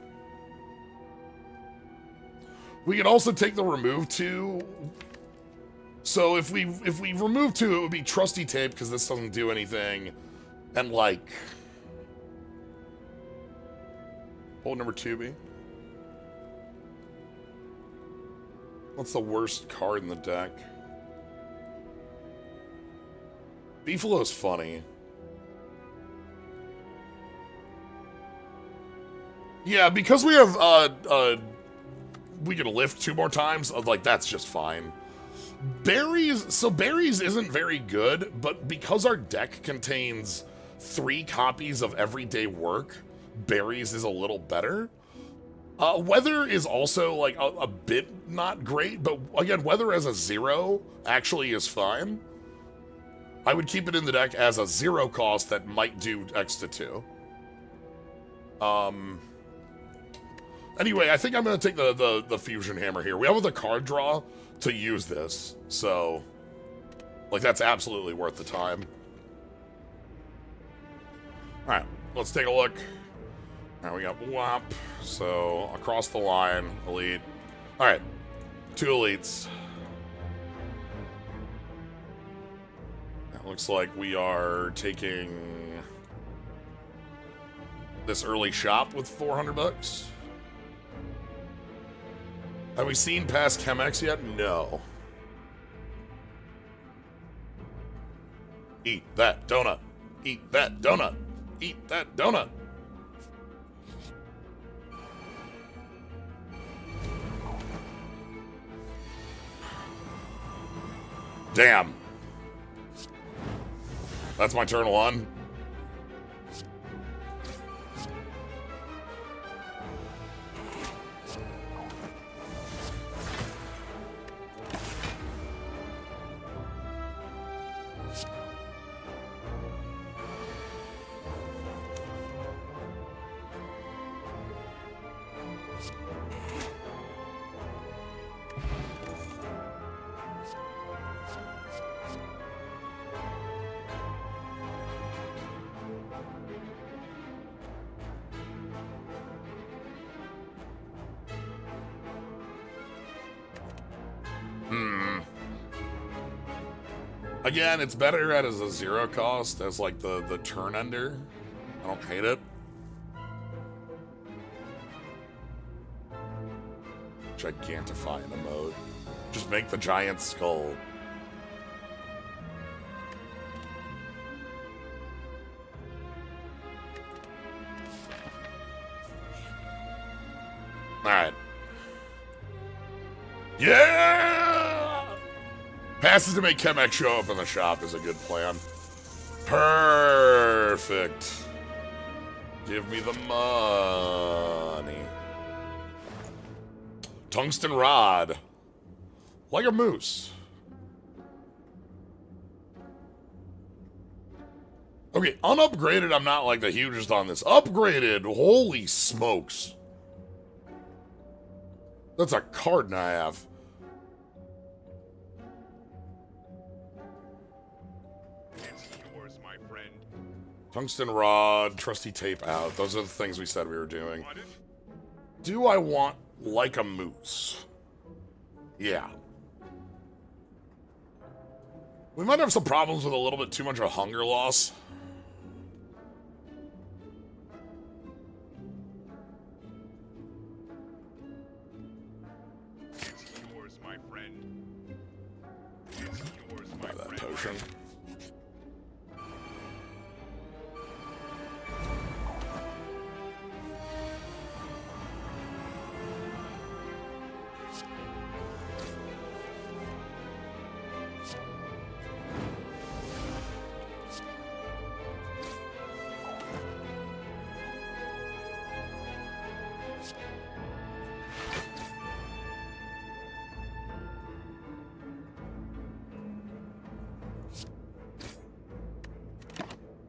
We could also take the remove 2... So if we remove 2, it would be Trusty Tape, because this doesn't do anything. And like... What would number 2 be? What's the worst card in the deck? Beefalo's funny. Yeah, because we have, we can lift 2 more times, like, that's just fine. Berries, so Berries isn't very good, but because our deck contains 3 copies of Everyday Work, Berries is a little better. Weather is also, like, a bit not great, but again, Weather as a 0 actually is fine. I would keep it in the deck as a 0 cost that might do X to 2. Anyway, I think I'm going to take the Fusion Hammer here. We have the card draw to use this, so, like, that's absolutely worth the time. Alright, let's take a look. Alright, we got WAP, so, across the line, Elite. Alright, 2 Elites. It looks like we are taking this early shop with 400 bucks. Have we seen past Chemex yet? No. Eat that donut. Eat that donut. Eat that donut. Damn. That's my turn 1. Again, it's better as a 0 cost, as like the turn ender. I don't hate it. Gigantify in a mode. Just make the giant skull. Alright. Yeah! Passes to make Chemek show up in the shop is a good plan. Perfect. Give me the money. Tungsten rod. Like a moose. Okay, unupgraded, I'm not like the hugest on this. Upgraded, holy smokes. That's a card I have. It's yours, my friend. Tungsten rod, trusty tape out. Those are the things we said we were doing. Do I want like a moose? Yeah. We might have some problems with a little bit too much of hunger loss. It's yours, my friend. It's yours, my Buy that friend. potion.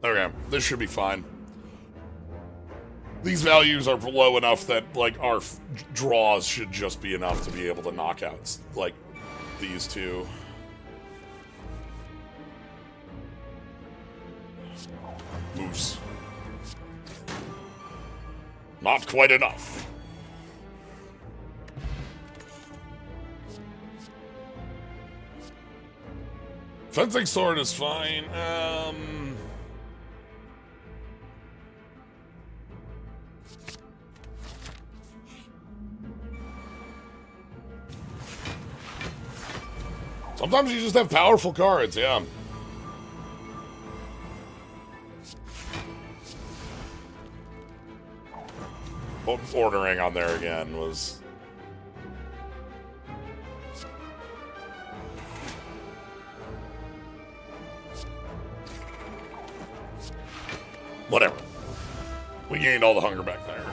Okay, this should be fine. These values are low enough that, like, our draws should just be enough to be able to knock out, like, these two. Moose. Not quite enough. Fencing sword is fine. Sometimes you just have powerful cards, yeah. Ordering on there again was... Whatever. We gained all the hunger back there.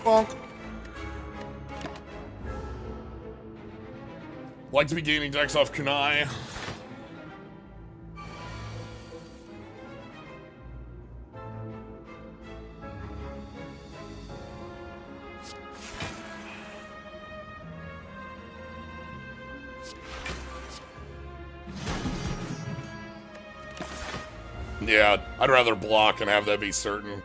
Bonk. Like to be gaining decks off Kunai. Yeah, I'd rather block and have that be certain.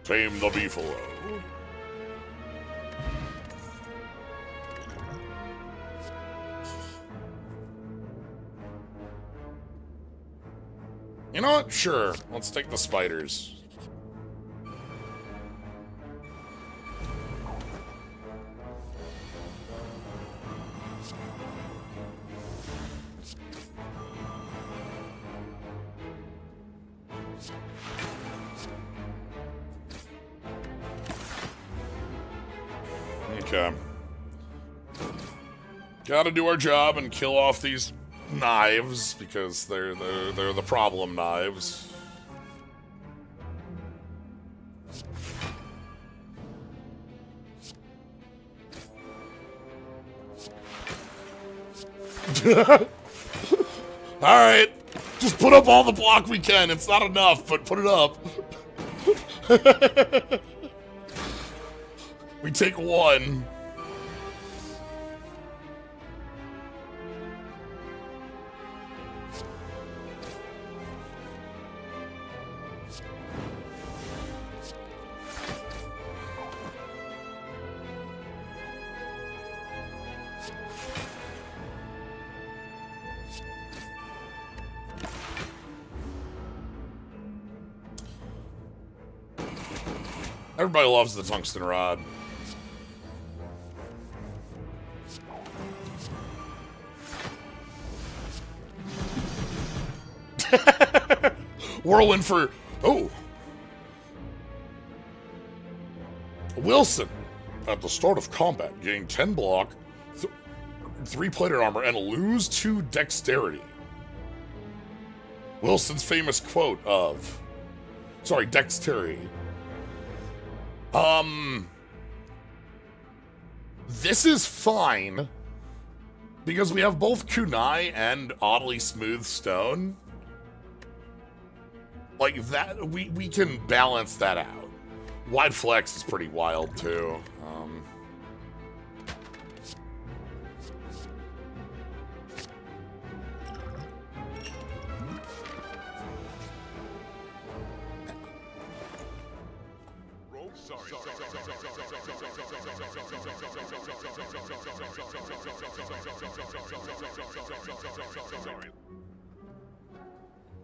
Tame the beefalo. You know what? Sure. Let's take the spiders. Okay. Gotta do our job and kill off these knives because they're the problem knives. Alright. Just put up all the block we can. It's not enough, but put it up. We take one. Everybody loves the tungsten rod. Whirlwind for... Oh. Wilson. At the start of combat, gain 10 block, 3 plated armor, and lose 2 dexterity. Wilson's famous quote of... Sorry, dexterity. This is fine. Because we have both kunai and oddly smooth stone. Like that, we can balance that out. Wide flex is pretty wild too.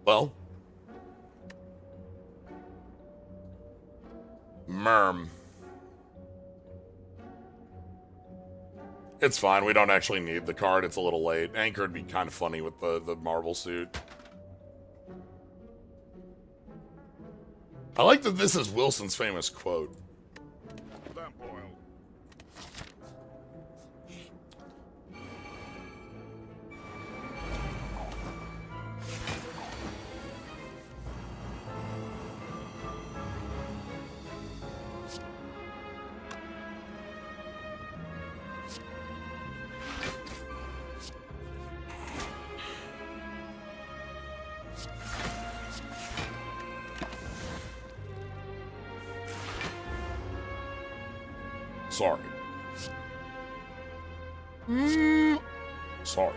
Well, Merm. It's fine, we don't actually need the card, it's a little late. Anchor would be kind of funny with the marble suit. I like that this is Wilson's famous quote. Lamp oil. Sorry. Sorry.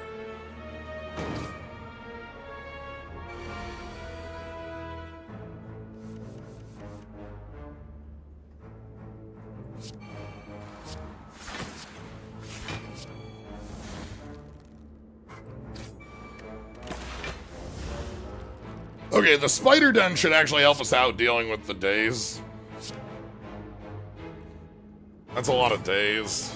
Okay, the spider den should actually help us out dealing with the days. That's a lot of days.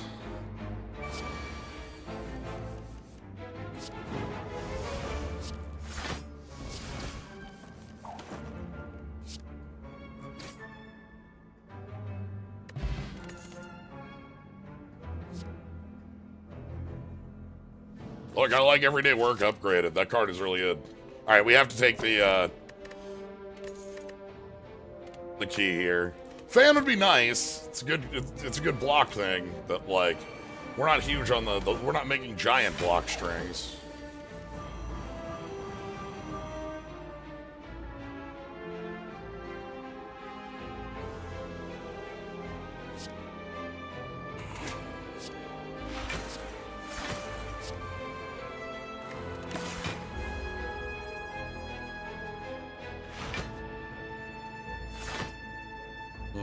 Look, I like everyday work upgraded. That card is really good. All right, we have to take the key here. Fan would be nice. It's a good block thing, but like, we're not huge on we're not making giant block strings.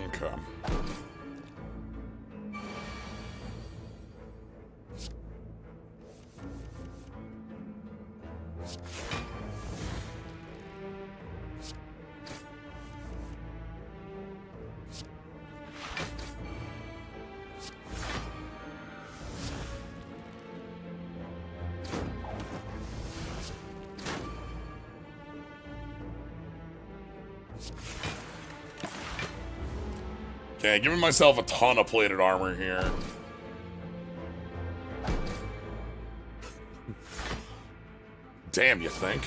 Okay. Okay, giving myself a ton of plated armor here. Damn, you think?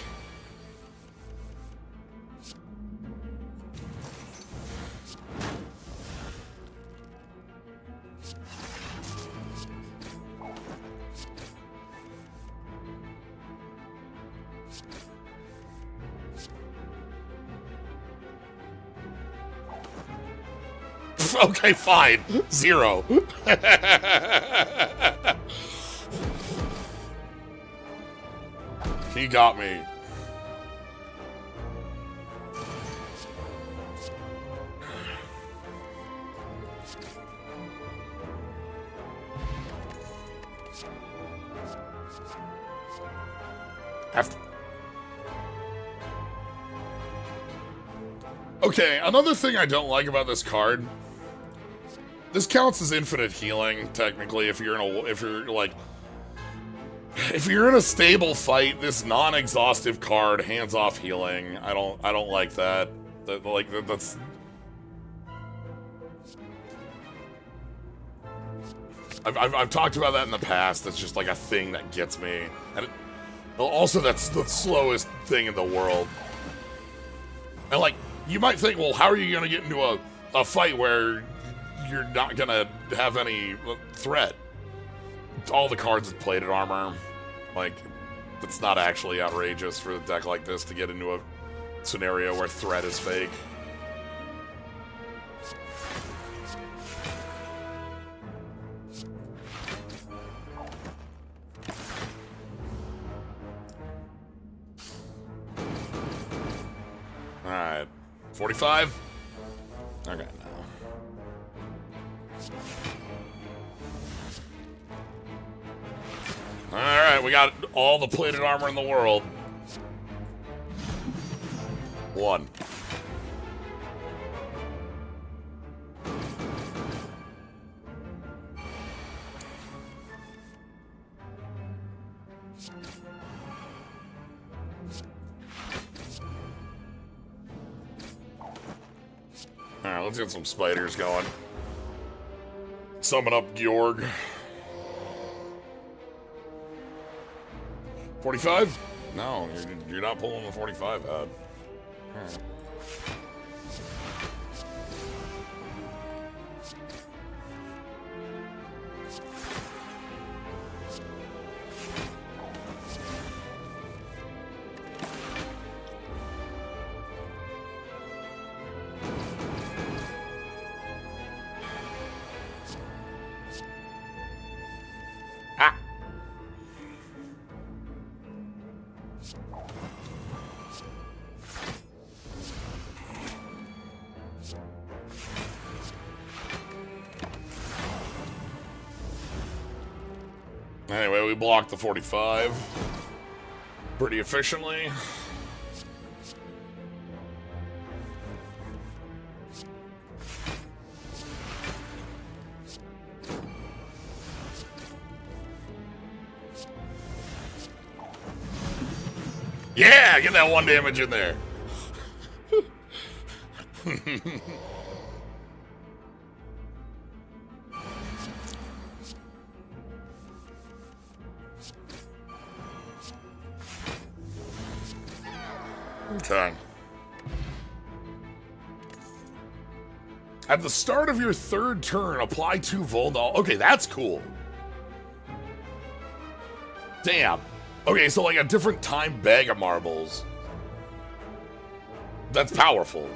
Okay, fine. 0. He got me. Okay, another thing I don't like about this card. This counts as infinite healing, technically, if you're in a stable fight, this non-exhaustive card, hands-off healing. I don't like that. That's I've talked about that in the past. That's just like a thing that gets me. And also, that's the slowest thing in the world. And like, you might think, well, how are you gonna get into a fight where you're not gonna have any threat? All the cards with plated armor. Like, it's not actually outrageous for a deck like this to get into a scenario where threat is fake. Alright. 45? Okay, no. Alright, we got all the plated armor in the world. 1. Alright, let's get some spiders going. Summon up Georg. 45? No, you're not pulling the 45 out. Alright. Anyway, we blocked the 45 pretty efficiently. Yeah, get that 1 damage in there. Okay. At the start of your 3rd turn, apply 2 Voldal. Okay, that's cool. Damn. Okay, so like a different time bag of marbles. That's powerful.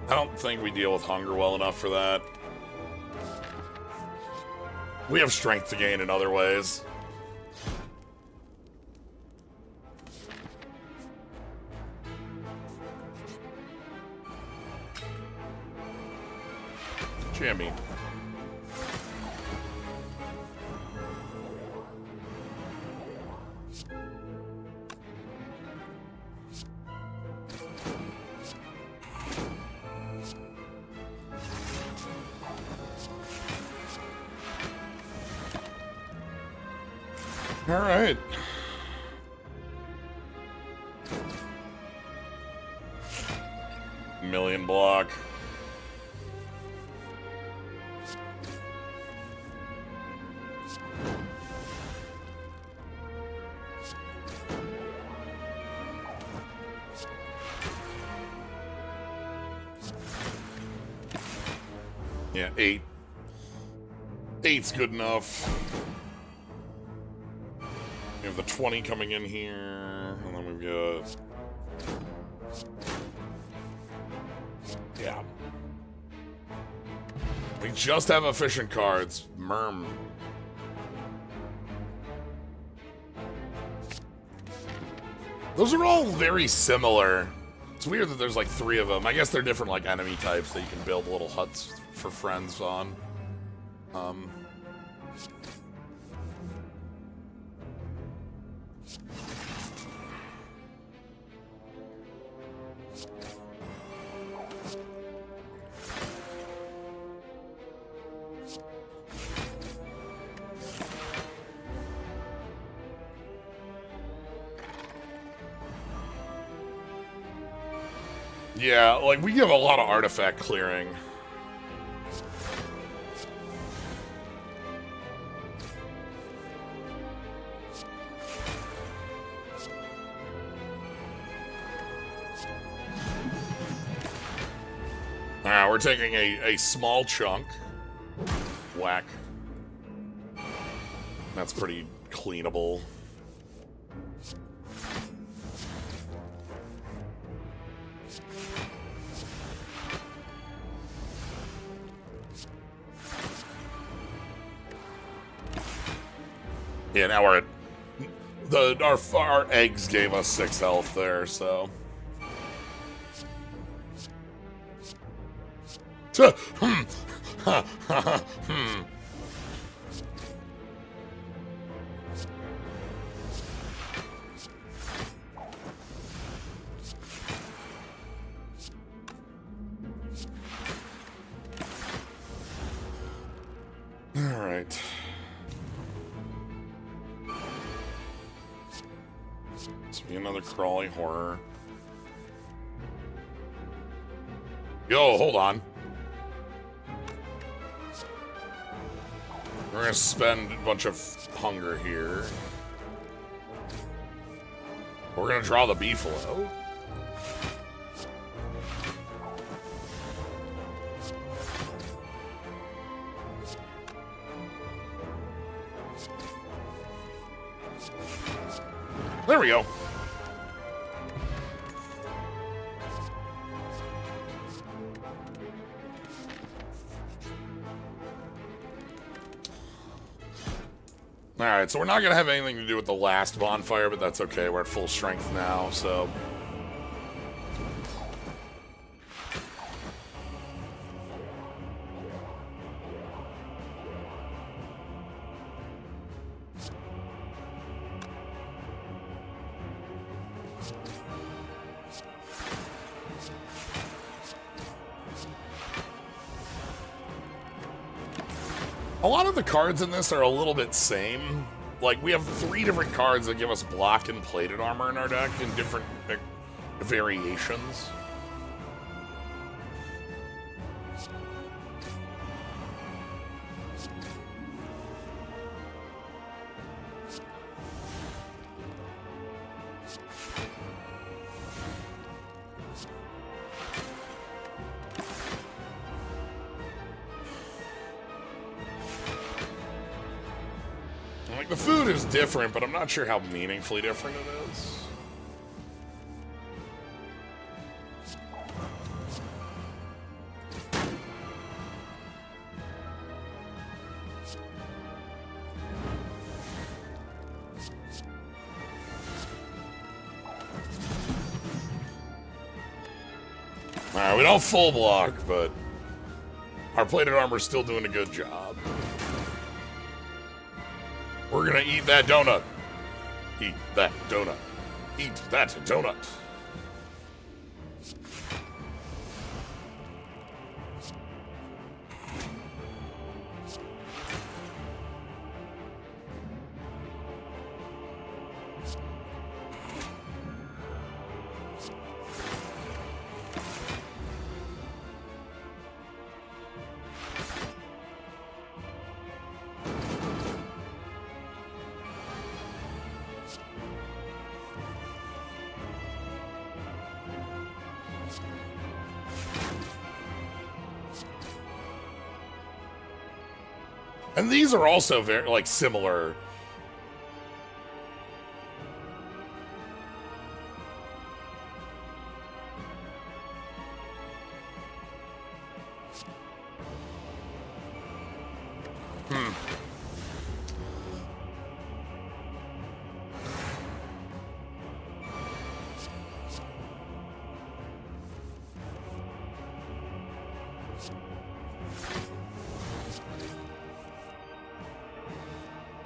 I don't think we deal with hunger well enough for that. We have strength to gain in other ways. Jimmy. All right. Million block. Yeah, 8. 8's good enough. We have the 20 coming in here, and then we've got... Yeah. We just have efficient cards. Merm. Those are all very similar. It's weird that there's like 3 of them. I guess they're different like enemy types that you can build little huts for friends on. Yeah, like, we give a lot of artifact clearing. Alright, we're taking a small chunk. Whack. That's pretty cleanable. Yeah, now we're at... Our eggs gave us 6 health there, so... Alright. This will be another crawly horror. Yo, hold on. We're gonna spend a bunch of hunger here. We're gonna draw the beefalo. There we go. Alright, so we're not going to have anything to do with the last bonfire, but that's okay. We're at full strength now, so... A lot of the cards in this are a little bit same. Like, we have 3 different cards that give us block and plated armor in our deck in different variations. Like, the food is different, but I'm not sure how meaningfully different it is. Alright, we don't full block, but our plated armor's still doing a good job. We're gonna eat that donut. Eat that donut. Eat that donut. And these are also very, like, similar.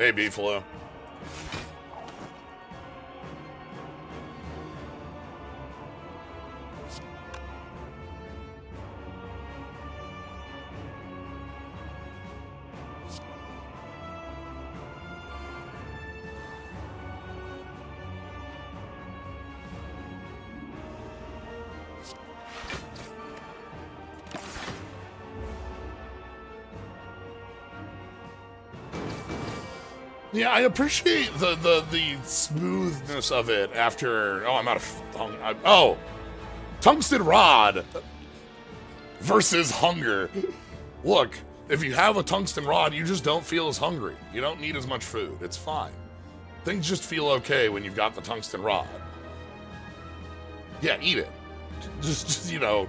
Hey, Beefalo. Yeah, I appreciate the smoothness of it after. Oh, I'm out of. Tungsten Rod versus Hunger. Look, if you have a Tungsten Rod, you just don't feel as hungry. You don't need as much food. It's fine. Things just feel okay when you've got the Tungsten Rod. Yeah, eat it. Just you know.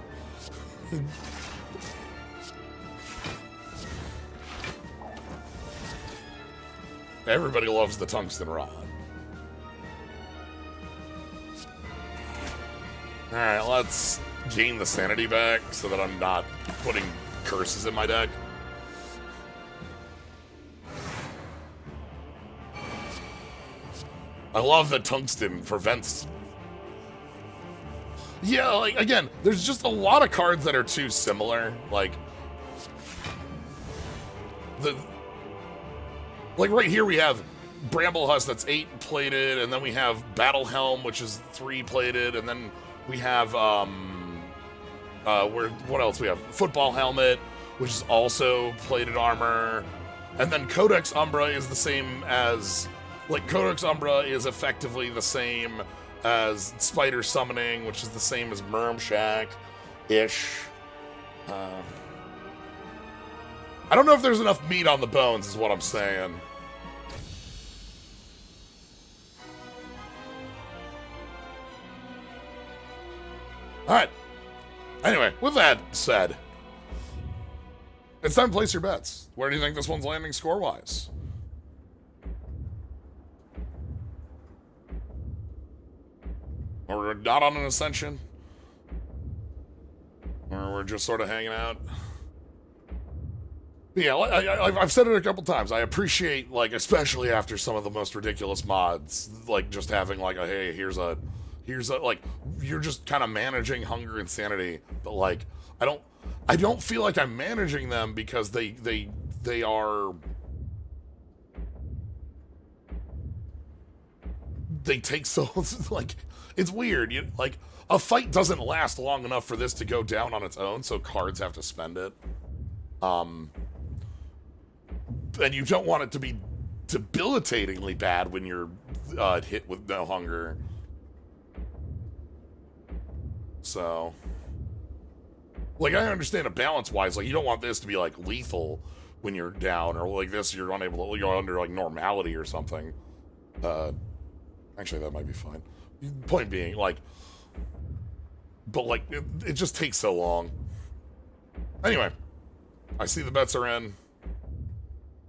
Everybody loves the Tungsten Rod. Alright, let's gain the sanity back so that I'm not putting curses in my deck. I love that tungsten prevents... Yeah, like, again, there's just a lot of cards that are too similar. Like right here we have Bramble Husk that's 8 plated, and then we have Battle Helm, which is 3 plated, and then we have what else we have? Football Helmet, which is also plated armor, and then Codex Umbra is the same as, like, Codex Umbra is effectively the same as Spider Summoning, which is the same as Mermshack ish. I don't know if there's enough meat on the bones, is what I'm saying. Alright. Anyway, with that said, it's time to place your bets. Where do you think this one's landing score-wise? Or we're not on an ascension? Or we're just sort of hanging out? Yeah, I've said it a couple times. I appreciate, like, especially after some of the most ridiculous mods, like, just having, like, a, hey, here's a, like, you're just kind of managing Hunger and Sanity, but, like, I don't feel like I'm managing them because they are, they take so, like, it's weird. Like, a fight doesn't last long enough for this to go down on its own, so cards have to spend it. And you don't want it to be debilitatingly bad when you're hit with no hunger. So, like, I understand it balance-wise. Like, you don't want this to be, like, lethal when you're down, or like this, you're unable to, you're under, like, normality or something. Actually, that might be fine. Point being, like, but, like, it just takes so long. Anyway, I see the bets are in.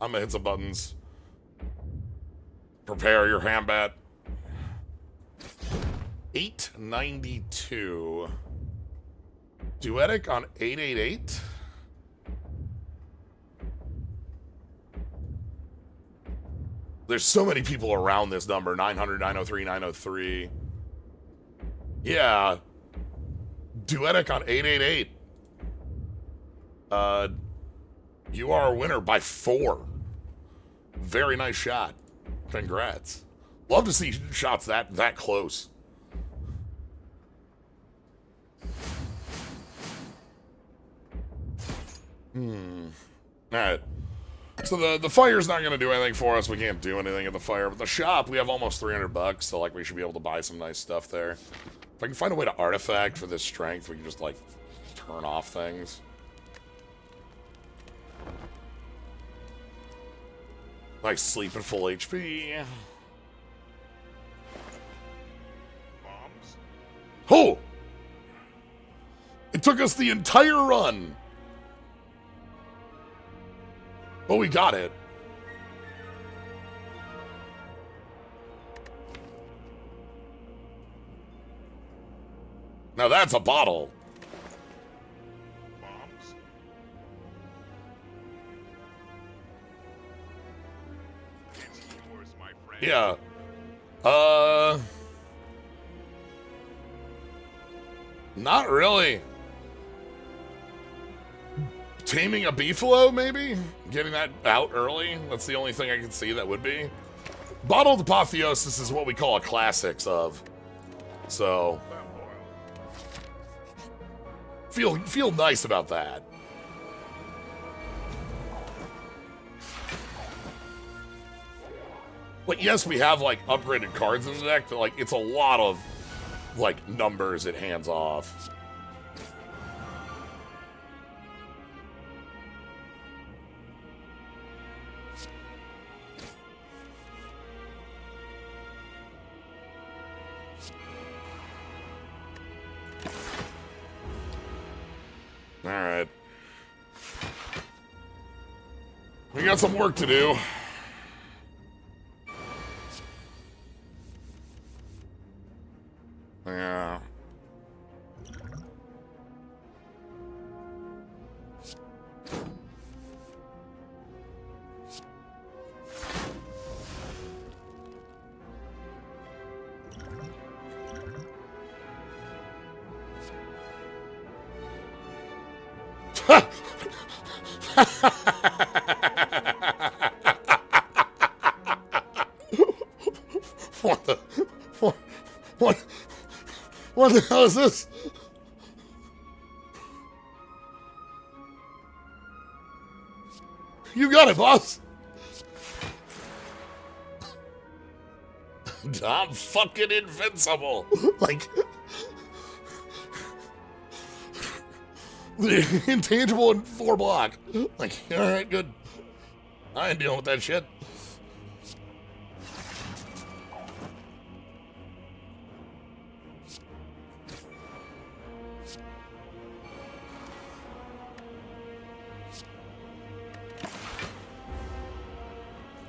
I'm gonna hit some buttons. Prepare your hand bet. 892. Duetic on 888. There's so many people around this number. 900, 903, 903. Yeah. Duetic on 888. You are a winner by 4. Very nice shot. Congrats. Love to see shots that close. Alright. So the fire's not going to do anything for us. We can't do anything at the fire. But the shop, we have almost $300, so, like, we should be able to buy some nice stuff there. If I can find a way to artifact for this strength, we can just, like, turn off things. Nice sleep at full HP. Bombs. Oh! It took us the entire run. But we got it. Now that's a bottle. Bombs. It's friend. Yeah. Not really. Taming a beefalo, maybe? Getting that out early? That's the only thing I can see that would be. Bottled Apotheosis is what we call a classics of. So, feel nice about that. Like, yes, we have, like, upgraded cards in the deck, but, like, it's a lot of, like, numbers it hands off. Alright. We got some work to do. Yeah. What the? What the hell is this? You got it, boss. I'm fucking invincible. Like, the intangible and 4 block. Like, all right, good. I ain't dealing with that shit.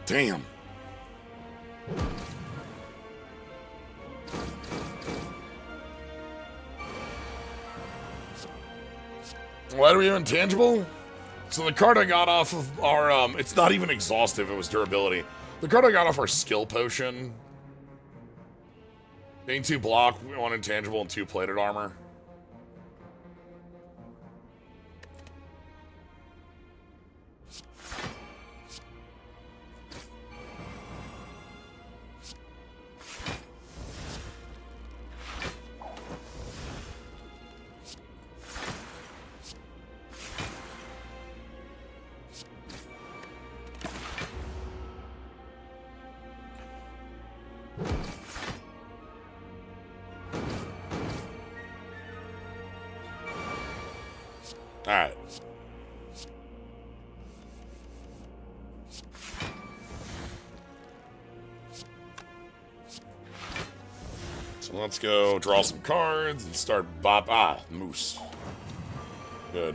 Damn. Why do we have intangible? So the card I got off of our, it's not even exhaustive, it was durability. The card I got off our skill potion. Gain 2 block, 1 intangible, and 2 plated armor. Alright. So let's go draw some cards and start bop. Ah, moose. Good.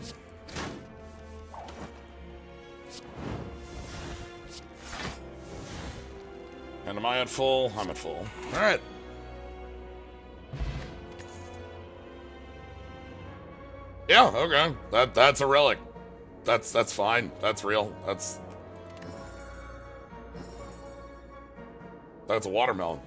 And am I at full? I'm at full. Alright. Yeah, okay. That's a relic. That's fine. That's real. That's a watermelon.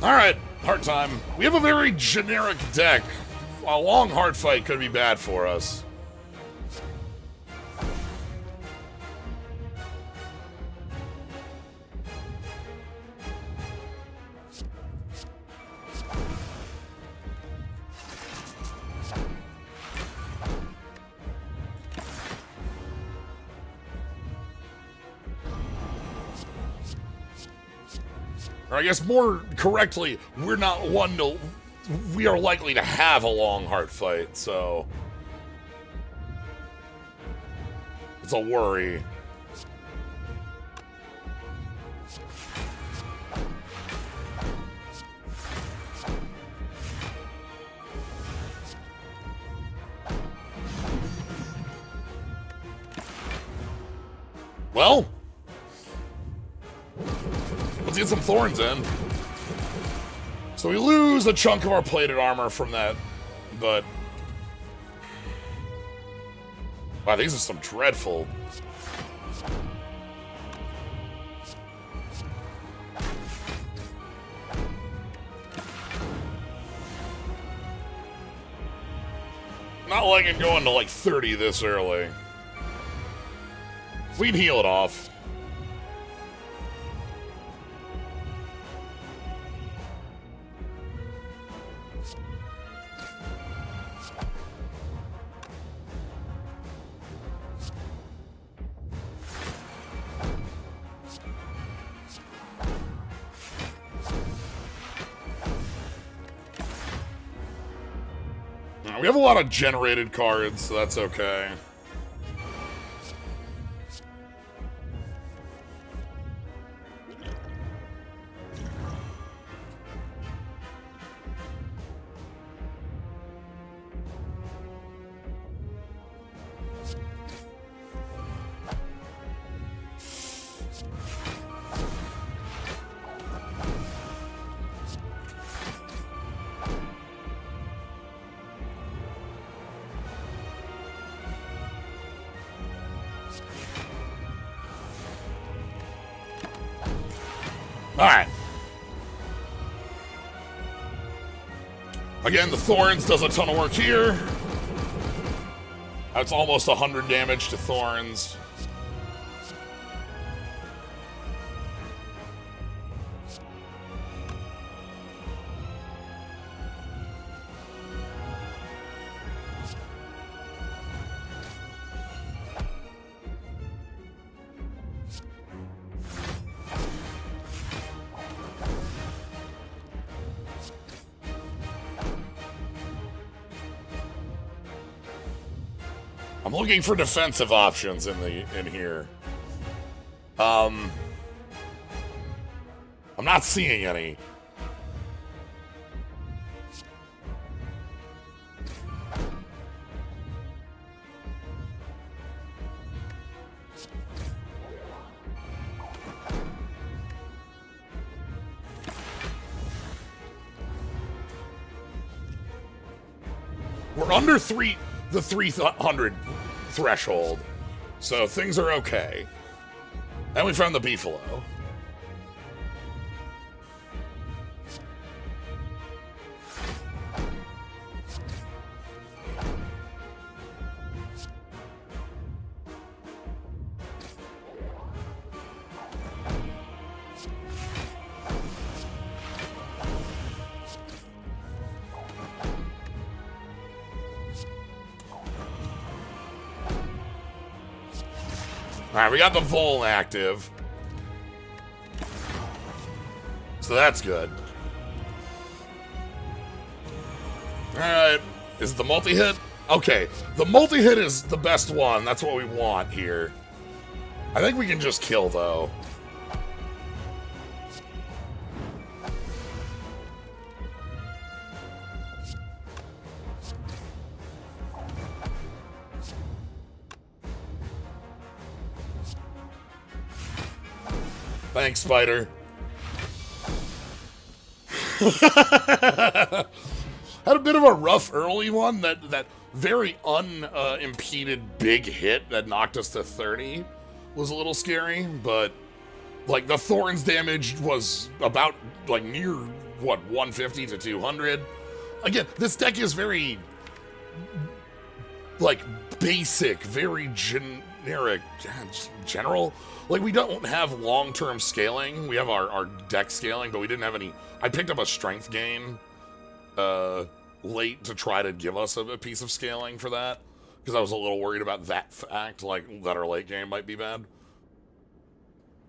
Alright, hard time. We have a very generic deck. A long hard fight could be bad for us. Or I guess more correctly, we are likely to have a long hard fight, so it's a worry. Well, let's get some thorns in. So we lose a chunk of our plated armor from that, but... Wow, these are some dreadful... Not liking going to like 30 this early. We'd heal it off. We have a lot of generated cards, so that's okay. Alright. Again, the Thorns does a ton of work here. That's almost 100 damage to Thorns. I'm looking for defensive options in here. I'm not seeing any. We're under the 300 threshold, so things are okay. And we found the beefalo. Alright, we got the Vol active. So that's good. Alright, is the multi-hit? Okay, the multi-hit is the best one. That's what we want here. I think we can just kill, though. Thanks, Spider. Had a bit of a rough early one. That very unimpeded big hit that knocked us to 30 was a little scary, but like the Thorns damage was about like near what 150 to 200. Again, this deck is very like basic, very generic, general. Like, we don't have long-term scaling. We have our deck scaling, but we didn't have any... I picked up a strength gain late to try to give us a piece of scaling for that, because I was a little worried about that fact, like, that our late game might be bad.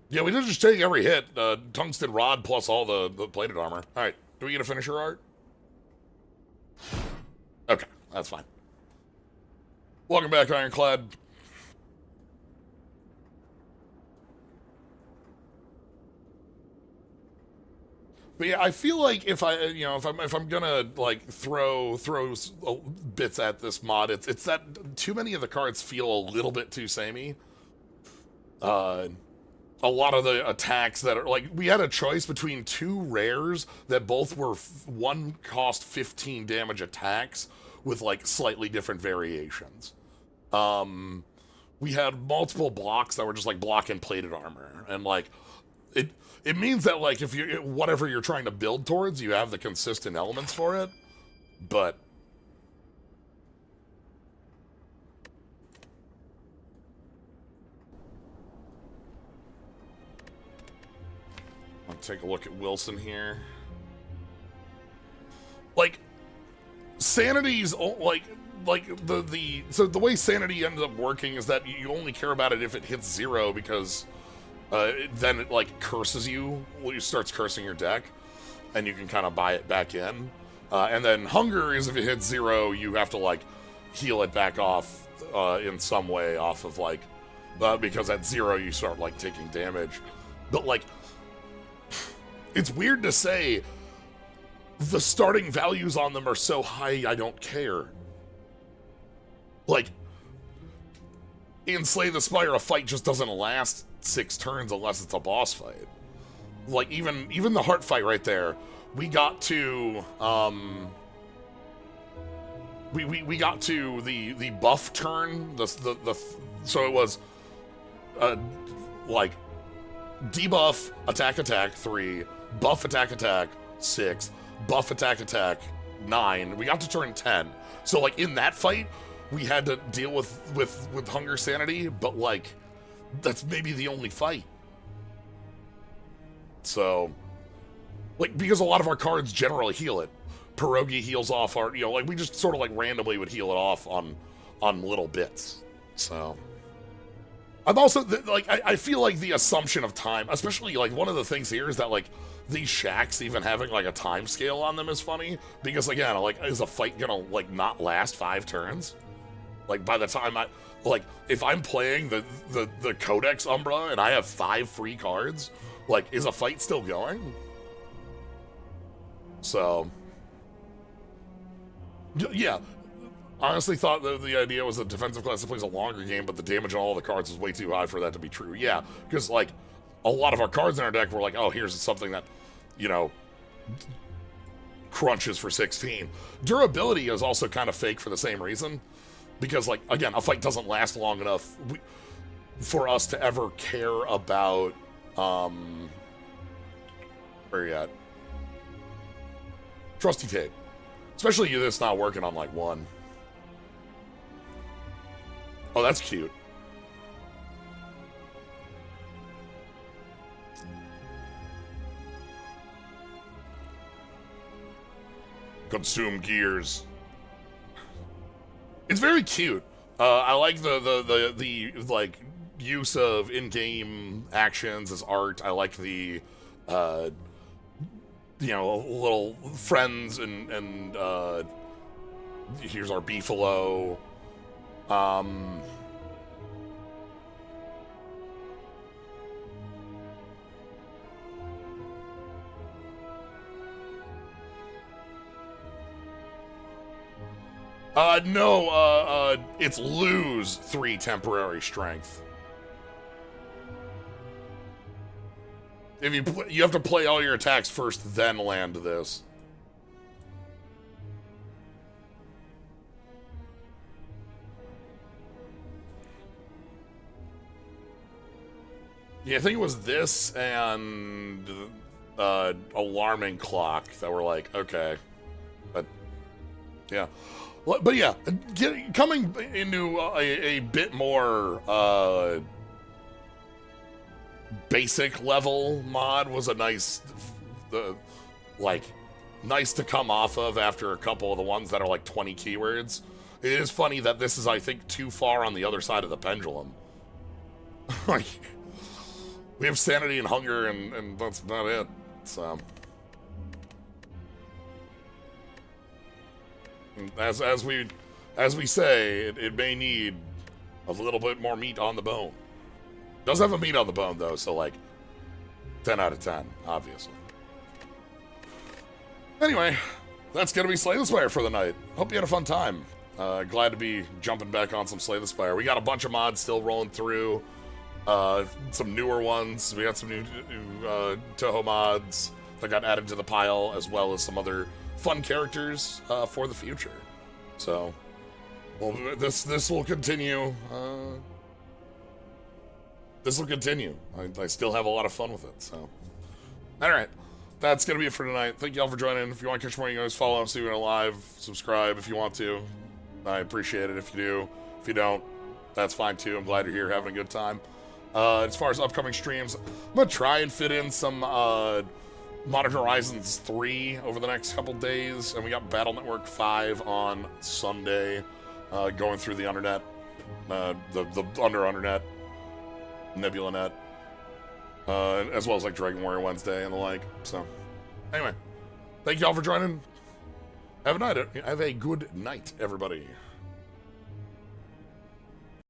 Yeah, we did just take every hit. Tungsten Rod plus all the plated armor. Alright, do we get a finisher art? Okay, that's fine. Welcome back, Ironclad. But yeah, I feel like if I'm gonna like throw bits at this mod, it's that too many of the cards feel a little bit too samey. Uh, a lot of the attacks that are like, we had a choice between two rares that both were one cost 15 damage attacks with like slightly different variations. We had multiple blocks that were just like block and plated armor, and like it means that like if you whatever you're trying to build towards, you have the consistent elements for it. But I'll take a look at Wilson here. Like Sanity's so the way Sanity ends up working is that you only care about it if it hits 0, because then it like curses you. Well, it starts cursing your deck, and you can kind of buy it back in. And then Hunger is if it hits 0, you have to like heal it back off in some way off of like, because at 0 you start like taking damage. But like, it's weird to say the starting values on them are so high I don't care. Like, in Slay the Spire, a fight just doesn't last 6 turns unless it's a boss fight. Like, even the heart fight right there, we got to, we got to the buff turn, so it was, like, debuff, attack, 3, buff, attack, 6, buff, attack, 9. We got to turn 10. So, like, in that fight, we had to deal with Hunger Sanity, but, like, that's maybe the only fight. So, like, because a lot of our cards generally heal it. Pierogi heals off our, like, we just sort of, like, randomly would heal it off on little bits. So, I'm also, like, I feel like the assumption of time, especially, like, one of the things here is that, like, these shacks even having, like, a time scale on them is funny. Because, again, like, is a fight gonna, like, not last 5 turns? Like, by the time like, if I'm playing the Codex Umbra and I have 5 free cards, like, is a fight still going? So, yeah. Honestly thought the idea was a defensive class that plays a longer game, but the damage on all the cards was way too high for that to be true. Yeah, because, like, a lot of our cards in our deck were like, oh, here's something that, crunches for 16. Durability is also kind of fake for the same reason. Because, like, again, a fight doesn't last long enough for us to ever care about, where are you at? Trusty Tape. Especially you that's not working on, like, 1. Oh, that's cute. Consume gears. It's very cute. I like the like use of in-game actions as art. I like the little friends and here's our beefalo. No, it's lose 3 temporary strength. If you have to play all your attacks first, then land this. Yeah, I think it was this and alarming clock that were like, okay, but yeah. But yeah, coming into a bit more basic level mod was a nice, nice to come off of after a couple of the ones that are like 20 keywords. It is funny that this is, I think, too far on the other side of the pendulum. Like, we have Sanity and Hunger, and that's about it. So, as we say, it may need a little bit more meat on the bone. Does have a meat on the bone though, so like 10 out of 10, obviously. Anyway, that's gonna be Slay the Spire for the night. Hope you had a fun time. Glad to be jumping back on some Slay the Spire. We got a bunch of mods still rolling through. Some newer ones. We got some new Toho mods that got added to the pile, as well as some other fun characters for the future. So, well, this will continue. This will continue. I still have a lot of fun with it. So, all right, that's gonna be it for tonight. Thank y'all for joining. If you want to catch more, you guys follow, see when I'm live, subscribe if you want to. I appreciate it if you do. If you don't, that's fine too. I'm glad you're here having a good time. As far as upcoming streams, I'm gonna try and fit in some Modern Horizons 3 over the next couple days, and we got Battle Network 5 on Sunday, going through the Undernet, the Undernet, NebulaNet, as well as like Dragon Warrior Wednesday and the like. So, anyway, thank y'all for joining. Have a good night, everybody.